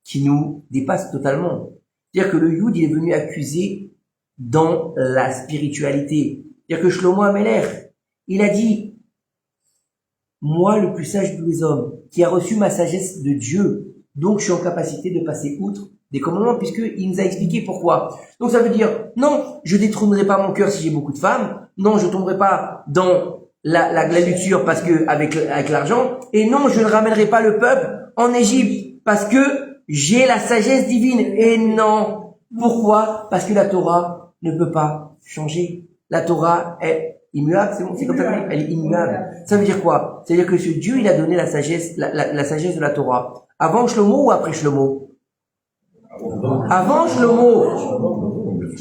qui nous dépassent totalement. C'est-à-dire que le Yud, il est venu accuser dans la spiritualité. C'est-à-dire que Shlomo Améler, il a dit, moi, le plus sage de tous les hommes, qui a reçu ma sagesse de Dieu, donc je suis en capacité de passer outre des commandements, puisqu'il nous a expliqué pourquoi. Donc ça veut dire, non, je détrônerai pas mon cœur si j'ai beaucoup de femmes, non, je tomberai pas dans la luxure parce que avec l'argent, et non, je ne ramènerai pas le peuple en Égypte parce que j'ai la sagesse divine. Et non. Pourquoi? Parce que la Torah ne peut pas changer. La Torah est immuable, c'est comme ça, elle est immuable. Ça veut dire quoi? Ça veut dire que ce Dieu, il a donné la sagesse, la sagesse de la Torah. Avant Shlomo ou après Shlomo? Avant Shlomo.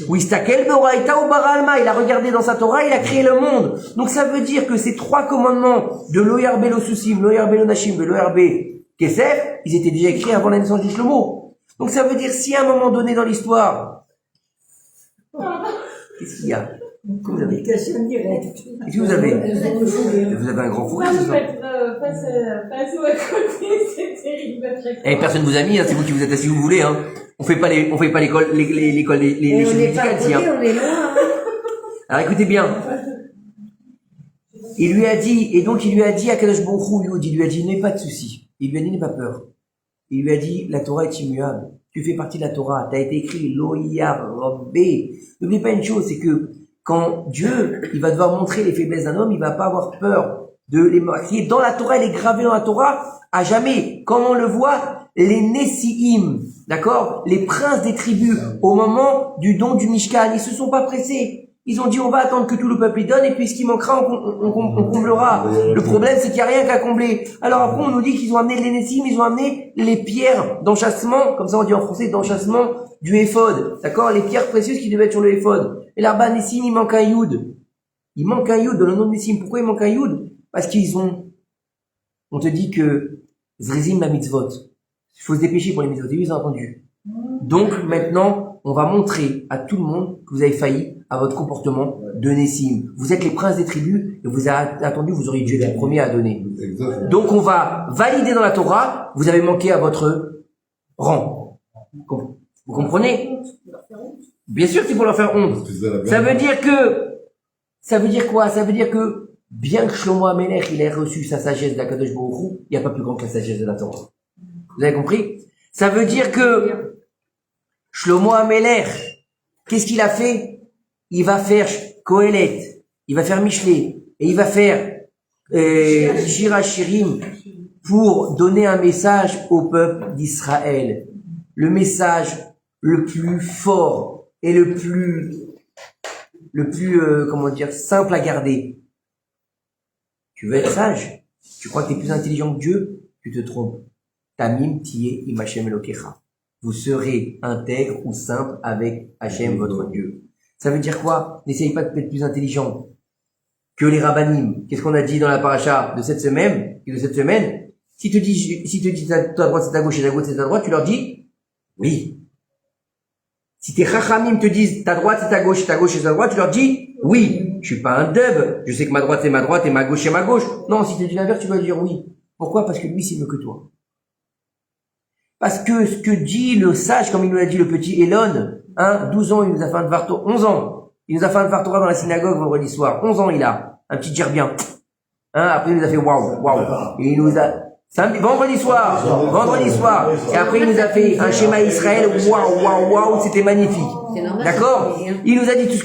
Wistakel beoraita ou baralma. Il a regardé dans sa Torah, il a créé le monde. Donc ça veut dire que ces 3 commandements de lo yarbé lo sousim, lo yarbé lo nashim, lo yarbé Kesef, ils étaient déjà écrits avant la naissance de Shlomo. Donc ça veut dire si à un moment donné dans l'histoire, qu'est-ce qu'il y a? Vous avez qu'est-ce que vous avez? Vous avez un grand fou rire, c'est ça? Et personne vous a mis, hein, c'est vous qui vous êtes assis où vous voulez, hein. On fait pas l'école, les choses musicales, si, hein. On est loin, hein. Alors écoutez bien. Il lui a dit à Kadosh Baruch Hu, il lui a dit, n'aie pas de soucis. Il lui a dit, n'aie pas peur. Il lui a dit, la Torah est immuable. Tu fais partie de la Torah. Tu as été écrit, Lo Yarbé. N'oublie pas une chose, c'est que quand Dieu, il va devoir montrer les faiblesses d'un homme, il va pas avoir peur de les marquer. Dans la Torah, elle est gravée dans la Torah, à jamais. Comme on le voit, les Nessiim, d'accord? Les princes des tribus, au moment du don du Mishkan, ils se sont pas pressés. Ils ont dit, on va attendre que tout le peuple y donne, et puis ce qui manquera, on comblera. Le problème, c'est qu'il n'y a rien qu'à combler. Alors après, on nous dit qu'ils ont amené les Nessim, ils ont amené les pierres d'enchâssement, comme ça on dit en français, d'enchâssement du éphod. D'accord? Les pierres précieuses qui devaient être sur le éphod. Et là-bas, Nessim, il manque un Yud. Il manque un Yud dans le nom de Nessim. Pourquoi il manque un Yud? Parce on te dit que Zrizim la mitzvot. Il faut se dépêcher pour les mitzvot. Ils ont entendu. Donc, maintenant, on va montrer à tout le monde que vous avez failli à votre comportement de Nessim. Vous êtes les princes des tribus et vous avez attendu, vous auriez dû être le premier à donner. Donc, on va valider dans la Torah, vous avez manqué à votre rang. Vous comprenez? Bien sûr qu'il faut leur faire honte. Ça veut dire quoi? Ça veut dire que, bien que Shlomo HaMelech, il ait reçu sa sagesse d'Akadosh Baruch Hu, il n'y a pas plus grand que la sagesse de la Torah. Vous avez compris? Ça veut dire que Shlomo HaMelech, qu'est-ce qu'il a fait? Il va faire Kohelet, il va faire Michelet, et il va faire Shir HaShirim pour donner un message au peuple d'Israël. Le message le plus fort et le plus simple à garder. Tu veux être sage? Tu crois que tu es plus intelligent que Dieu? Tu te trompes. Tamim tiye im Hashem Elokecha. Vous serez intègre ou simple avec Hashem, votre Dieu. Ça veut dire quoi? N'essayez pas d'être plus intelligent que les rabbanim. Qu'est-ce qu'on a dit dans la paracha de cette semaine? Si te dis ta droite c'est ta gauche et ta gauche c'est ta droite, tu leur dis oui. Si tes chachamim te disent ta droite c'est ta gauche et ta gauche c'est ta droite, tu leur dis oui. Je suis pas un dub. Je sais que ma droite c'est ma droite et ma gauche c'est ma gauche. Non, si tu dis l'inverse, tu vas dire oui. Pourquoi? Parce que lui c'est mieux que toi. Parce que ce que dit le sage, comme il nous l'a dit le petit Elon, 12 ans, il nous a fait un Dvar Torah, 11 ans. Il nous a fait un Dvar Torah dans la synagogue vendredi soir. 11 ans il a. Un petit gerbien. Après il nous a fait waouh. Et il nous a, vendredi soir. Et après il nous a fait un schéma Israël, waouh, c'était magnifique. D'accord? Il nous a dit tout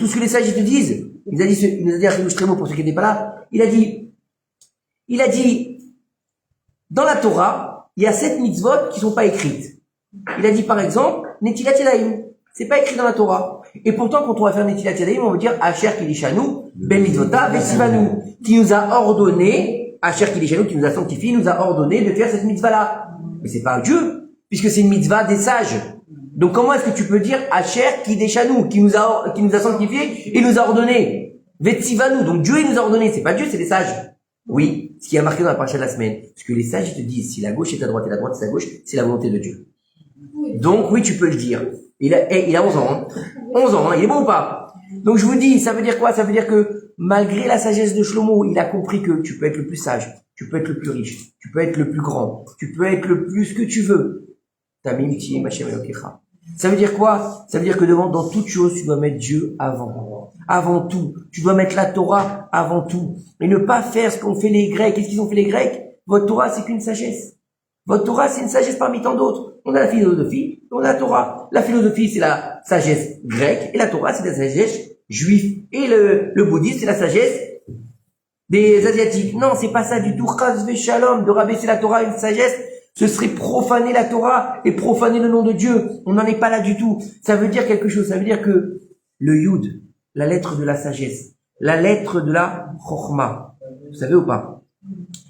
ce que les sages te disent. Il nous a dit un très beau pour ceux qui n'étaient pas là. Il a dit, dans la Torah, il y a 7 mitzvot qui sont pas écrites. Il a dit par exemple, Netilat Yadayim. C'est pas écrit dans la Torah. Et pourtant, quand on va faire Netilat Yadayim, on va dire Asher Kilishanu, Ben Mitzvota, Vesivanu, qui nous a ordonné, Asher Kilishanu, qui nous a sanctifié, nous a ordonné de faire cette mitzvah-là. Mais c'est pas un Dieu, puisque c'est une mitzvah des sages. Donc comment est-ce que tu peux dire Asher Kilishanu, qui nous a sanctifié et nous a ordonné? Vesivanu. Donc Dieu, il nous a ordonné. C'est pas Dieu, c'est les sages. Oui, ce qui a marqué dans la paracha de la semaine. Parce que les sages, ils te disent, si la gauche est ta droite et la droite c'est ta gauche, c'est la volonté de Dieu. Donc oui, tu peux le dire. Il a 11 ans. 11 ans, il est bon ou pas? Donc je vous dis, ça veut dire quoi? Ça veut dire que malgré la sagesse de Shlomo, il a compris que tu peux être le plus sage, tu peux être le plus riche, tu peux être le plus grand, tu peux être le plus que tu veux. Tamim tiye Hashem Elokecha. Ça veut dire quoi? Ça veut dire que dans toute chose, tu dois mettre Dieu avant. Avant tout. Tu dois mettre la Torah avant tout. Et ne pas faire ce qu'ont fait les Grecs. Qu'est-ce qu'ils ont fait les Grecs? Votre Torah, c'est qu'une sagesse. Votre Torah, c'est une sagesse parmi tant d'autres. On a la philosophie, on a la Torah. La philosophie, c'est la sagesse grecque, et la Torah, c'est la sagesse juive. Et le bouddhisme, c'est la sagesse des Asiatiques. Non, c'est pas ça du tout. Chas v'shalom, de rabaisser la Torah à une sagesse, ce serait profaner la Torah et profaner le nom de Dieu. On n'en est pas là du tout. Ça veut dire quelque chose. Ça veut dire que le Yud, la lettre de la sagesse, la lettre de la Chochma, vous savez ou pas?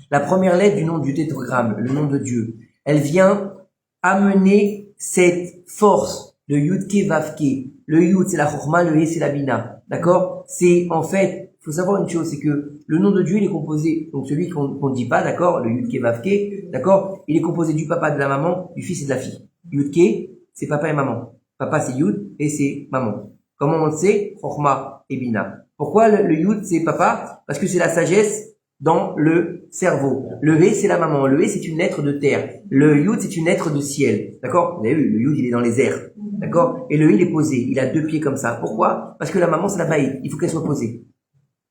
La première lettre du nom du tétragramme, le nom de Dieu, elle vient amener cette force, le Yud Ke Vav Ke. Le Yud, c'est la Chochma, le He, c'est la Bina. D'accord? C'est, en fait, il faut savoir une chose, c'est que le nom de Dieu, il est composé, donc celui qu'on ne dit pas, d'accord, le Yud Ke Vav Ke, d'accord, il est composé du papa, de la maman, du fils et de la fille. Yud Ke, c'est papa et maman. Papa, c'est Yud, et c'est maman. Comment on le sait? Chochma et Bina. Pourquoi le Yud, c'est papa? Parce que c'est la sagesse dans le cerveau. Le He, c'est la maman. Le He, c'est une lettre de terre. Le Yud, c'est une lettre de ciel. D'accord? Vous avez vu, le Yud, il est dans les airs. D'accord? Et le He, il est posé. Il a 2 pieds comme ça. Pourquoi? Parce que la maman, c'est la baïd. Il faut qu'elle soit posée.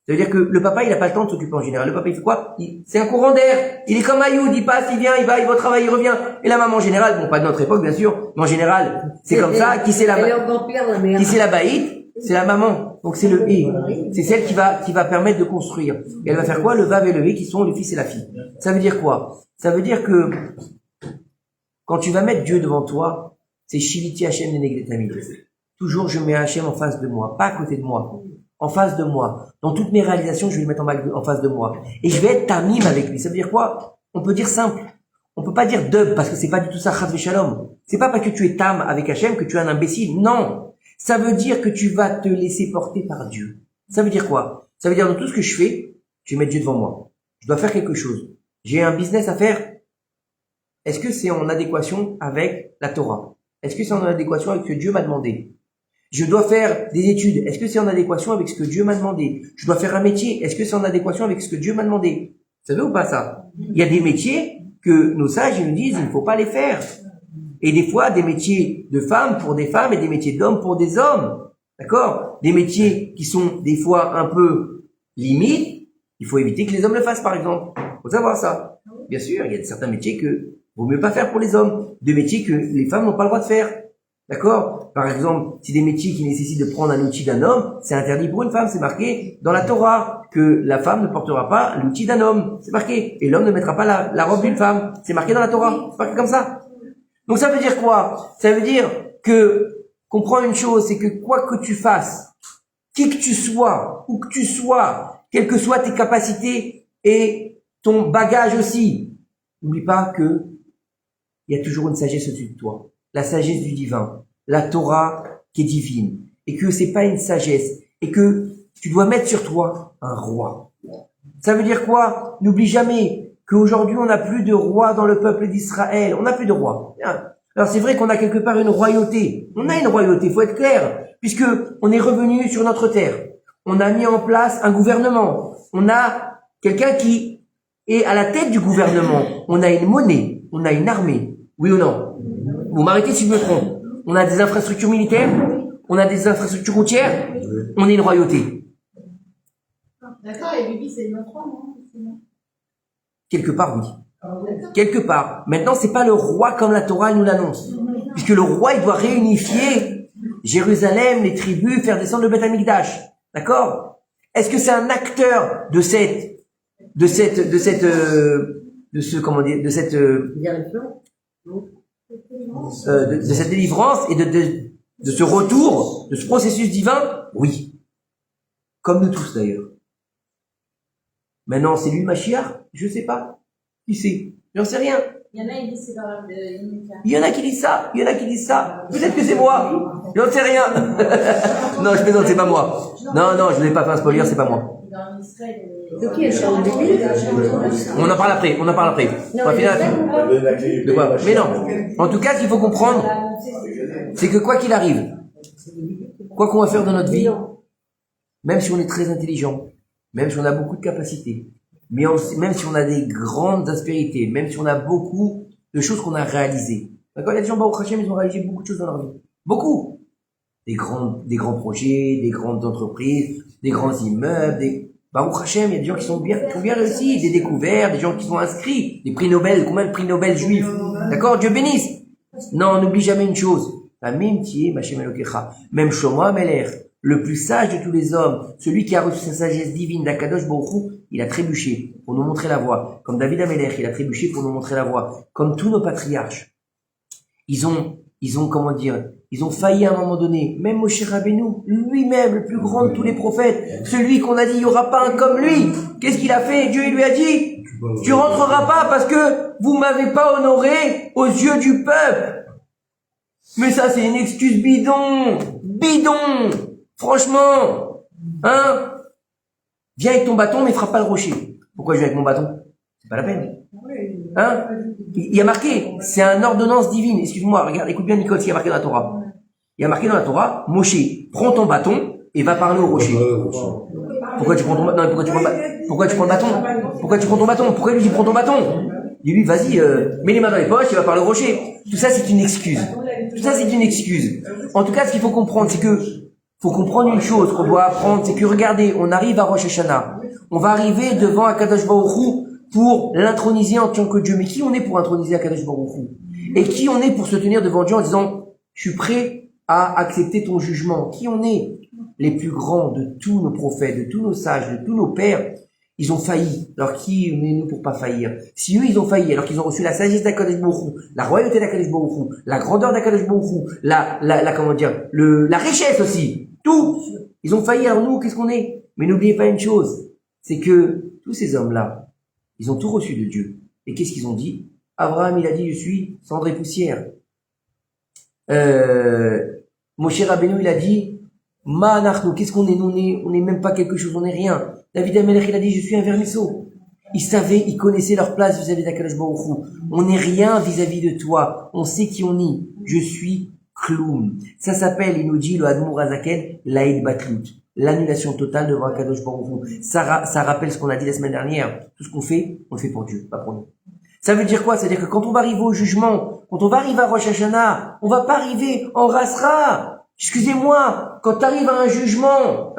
Ça veut dire que le papa, il a pas le temps de s'occuper en général. Le papa, il fait quoi? C'est un courant d'air. Il est comme un Yud. Il passe, il vient, il va au travail, il revient. Et la maman, en général, bon, pas de notre époque, bien sûr, mais en général, c'est comme ça. Qui c'est la baïd? C'est la maman. Donc c'est le He. C'est celle qui va permettre de construire. Et elle va faire quoi? Le Vav et le He qui sont le fils et la fille. Ça veut dire quoi? Ça veut dire que quand tu vas mettre Dieu devant toi, c'est Shiviti Hashem Nenegletami. Toujours je mets Hashem en face de moi, pas à côté de moi, en face de moi. Dans toutes mes réalisations, je vais le mettre en face de moi. Et je vais être tamim avec lui. Ça veut dire quoi? On peut dire simple. On peut pas dire dub parce que c'est pas du tout ça, chas v'shalom. C'est pas parce que tu es tam avec Hashem que tu es un imbécile. Non. Ça veut dire que tu vas te laisser porter par Dieu. Ça veut dire quoi? Ça veut dire dans tout ce que je fais, je vais mettre Dieu devant moi. Je dois faire quelque chose. J'ai un business à faire. Est-ce que c'est en adéquation avec la Torah? Est-ce que c'est en adéquation avec ce que Dieu m'a demandé? Je dois faire des études. Est-ce que c'est en adéquation avec ce que Dieu m'a demandé? Je dois faire un métier. Est-ce que c'est en adéquation avec ce que Dieu m'a demandé? Vous savez ou pas ça? Il y a des métiers que nos sages ils nous disent il ne faut pas les faire. Et des fois, des métiers de femmes pour des femmes et des métiers d'hommes pour des hommes. D'accord? Des métiers qui sont des fois un peu limites. Il faut éviter que les hommes le fassent, par exemple. Faut savoir ça. Bien sûr, il y a certains métiers que vaut mieux pas faire pour les hommes. Des métiers que les femmes n'ont pas le droit de faire. D'accord? Par exemple, si des métiers qui nécessitent de prendre un outil d'un homme, c'est interdit pour une femme. C'est marqué dans la Torah que la femme ne portera pas l'outil d'un homme. C'est marqué. Et l'homme ne mettra pas la robe d'une femme. C'est marqué dans la Torah. C'est marqué comme ça. Donc ça veut dire quoi? Ça veut dire que, comprends une chose, c'est que quoi que tu fasses, qui que tu sois, où que tu sois, quelles que soient tes capacités et ton bagage aussi, n'oublie pas que il y a toujours une sagesse au-dessus de toi. La sagesse du divin. La Torah qui est divine. Et que c'est pas une sagesse. Et que tu dois mettre sur toi un roi. Ça veut dire quoi? N'oublie jamais qu'aujourd'hui on n'a plus de roi dans le peuple d'Israël. On n'a plus de roi. Alors c'est vrai qu'on a quelque part une royauté. On a une royauté, faut être clair. Puisque on est revenu sur notre terre. On a mis en place un gouvernement. On a quelqu'un qui est à la tête du gouvernement. On a une monnaie. On a une armée. Oui ou non? Vous m'arrêtez si je me trompe. On a des infrastructures militaires. On a des infrastructures routières. On est une royauté. D'accord, et Bibi, c'est notre roi, non? Quelque part, oui. Quelque part. Maintenant, c'est pas le roi comme la Torah nous l'annonce. Puisque le roi, il doit réunifier Jérusalem, les tribus, faire descendre le Beth Amikdash. D'accord? Est-ce que c'est un acteur de cette délivrance et de ce retour, de ce processus divin? Oui. Comme nous tous d'ailleurs. Maintenant, c'est lui Mashiach? Je sais pas. Qui c'est? J'en sais rien. Il y en a, ils disent c'est dans la Il y en a qui disent ça, il y en a qui disent ça. Peut-être que c'est moi. J'en sais rien. Non, je plaisante, c'est pas moi. Non, je n'ai pas fait un spoiler, c'est pas moi. Dans Israël. On en parle après, On va finir là-dessus. De quoi? Mais non. En tout cas, ce qu'il faut comprendre, c'est que quoi qu'il arrive, quoi qu'on va faire dans notre vie, même si on est très intelligent, même si on a beaucoup de capacités, même si on a des grandes aspérités, même si on a beaucoup de choses qu'on a réalisées. D'accord? Il y a des gens, Baruch Hashem, ils ont réalisé beaucoup de choses dans leur vie. Beaucoup. Des grands projets, des grandes entreprises, des grands immeubles, Baruch Hashem, il y a des gens qui ont bien réussi, des découvertes, des gens qui sont inscrits, des prix Nobel, combien de prix Nobel juifs? D'accord? Dieu bénisse. Non, n'oublie jamais une chose. La même tié, Machem Elokecha. Même Shlomo Ameler, le plus sage de tous les hommes, celui qui a reçu sa sagesse divine d'Akadosh Baruch Hu, il a trébuché pour nous montrer la voie. Comme David Ameler, il a trébuché pour nous montrer la voie. Comme tous nos patriarches. Ils ont failli à un moment donné. Même Moshe Rabbeinu, lui-même, le plus grand de tous les prophètes, celui qu'on a dit, il n'y aura pas un comme lui. Qu'est-ce qu'il a fait? Dieu, il lui a dit, tu rentreras pas parce que vous m'avez pas honoré aux yeux du peuple. Mais ça, c'est une excuse bidon. Franchement. Hein? Viens avec ton bâton, mais frappe pas le rocher. Pourquoi je viens avec mon bâton? C'est pas la peine. Hein? Il y a marqué, c'est une ordonnance divine. Excuse-moi, regarde, écoute bien Nicole, ce qu'il y a marqué dans la Torah. Il y a marqué dans la Torah, Moshe, prends ton bâton et va parler au rocher. Pourquoi tu prends ton bâton? Pourquoi tu prends le bâton? Pourquoi tu prends ton bâton? Pourquoi lui dit prends ton bâton? Dis-lui, vas-y, mets les mains dans les poches, il va parler au rocher. Tout ça, c'est une excuse. En tout cas, ce qu'il faut comprendre, c'est que, faut comprendre une chose qu'on doit apprendre, c'est que regardez, on arrive à Rosh Hashanah. On va arriver devant Akadosh Baruch Hu pour l'introniser en tant que Dieu. Mais qui on est pour introniser Akadosh Baruch Hu? Et qui on est pour se tenir devant Dieu en disant, je suis prêt à accepter ton jugement? Qui on est? Les plus grands de tous nos prophètes, de tous nos sages, de tous nos pères, ils ont failli. Alors qui on est nous pour pas faillir? Si eux ils ont failli, alors qu'ils ont reçu la sagesse d'Akadosh Baruch Hu, la royauté d'Akadosh Baruch Hu, la grandeur d'Akadosh Baruch Hu, la richesse aussi, tout, ils ont failli. Alors nous, qu'est-ce qu'on est? Mais n'oubliez pas une chose, c'est que tous ces hommes-là, ils ont tout reçu de Dieu. Et qu'est-ce qu'ils ont dit? Abraham, il a dit, je suis cendre et poussière. Moshe Rabbeinu, il a dit, Ma anachnu, qu'est-ce qu'on est? On n'est même pas quelque chose, on n'est rien. David Amelech, il a dit, je suis un vermisseau. Ils savaient, ils connaissaient leur place vis-à-vis d'Akadosh Baruch Hu. On n'est rien vis-à-vis de toi. On sait qui on est. Je suis Kloum. Ça s'appelle, il nous dit, le Admour Azaken, l'Aïd Batlut. L'annulation totale devant Akadosh Baruch Hu. Ça rappelle ce qu'on a dit la semaine dernière. Tout ce qu'on fait, on le fait pour Dieu, pas pour nous. Ça veut dire quoi? C'est-à-dire que quand on va arriver au jugement, quand on va arriver à Rosh Hashanah, on va pas arriver en rasera. Excusez-moi, quand t'arrives à un jugement,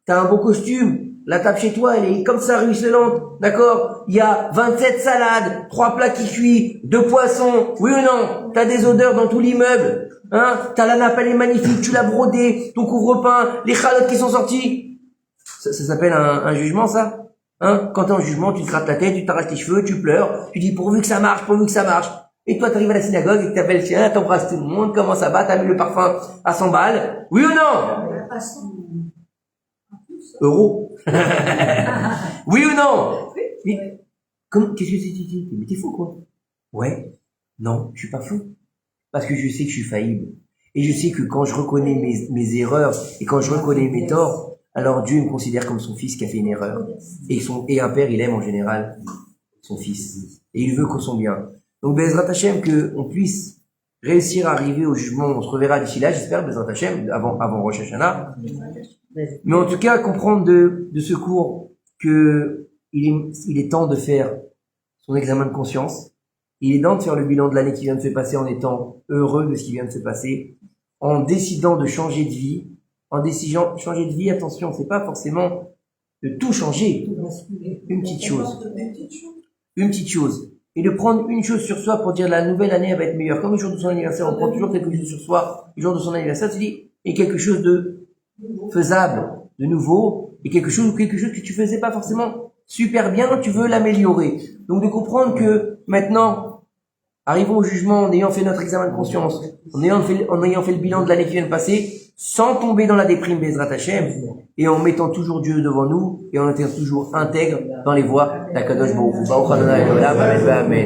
t'as un beau costume, la table chez toi, elle est comme ça, ruisselante, d'accord? Il y a 27 salades, 3 plats qui cuisent, 2 poissons, oui ou non? T'as des odeurs dans tout l'immeuble, t'as la nappe, elle est magnifique, tu l'as brodée, ton couvre-pain, les chalotes qui sont sortis. Ça s'appelle un jugement, ça? Quand t'es en jugement, tu te grattes la tête, tu t'arraches tes cheveux, tu pleures, tu dis pourvu que ça marche, pourvu que ça marche. Et toi, t'arrives à la synagogue et que t'appelles le chien, t'embrasses tout le monde, comment ça va, t'as mis le parfum à 100 balles. Oui ou non? Euros. Oui ou non? Mais, qu'est-ce que tu dis? Mais t'es fou, quoi. Ouais. Non, je suis pas fou. Parce que je sais que je suis faillible. Et je sais que quand je reconnais mes erreurs et quand je reconnais mes torts, alors Dieu me considère comme son fils qui a fait une erreur. Et un père, il aime en général son fils. Et il veut qu'on soit bien. Donc, Bezrat Hashem, qu'on puisse réussir à arriver au jugement. On se reverra d'ici là, j'espère, Bezrat Hashem, avant Rosh Hashanah. Mais en tout cas, comprendre de ce cours que il est temps de faire son examen de conscience. Il est temps de faire le bilan de l'année qui vient de se passer en étant heureux de ce qui vient de se passer, en décidant de changer de vie. En décidant de changer de vie, attention, c'est pas forcément de tout changer. Une petite chose. Une petite chose. Et de prendre une chose sur soi pour dire la nouvelle année elle va être meilleure. Comme le jour de son anniversaire, on prend toujours quelque chose sur soi. Le jour de son anniversaire, tu dis, et quelque chose de faisable, de nouveau, et quelque chose que tu faisais pas forcément super bien, tu veux l'améliorer. Donc de comprendre que maintenant, arrivons au jugement en ayant fait notre examen de conscience, en ayant fait le bilan de l'année qui vient de passer, sans tomber dans la déprime Bezrat Hashem, et en mettant toujours Dieu devant nous, et en étant toujours intègre dans les voies d'Akadosh Baruch Hu. Baruch Adonai Olam, Amen.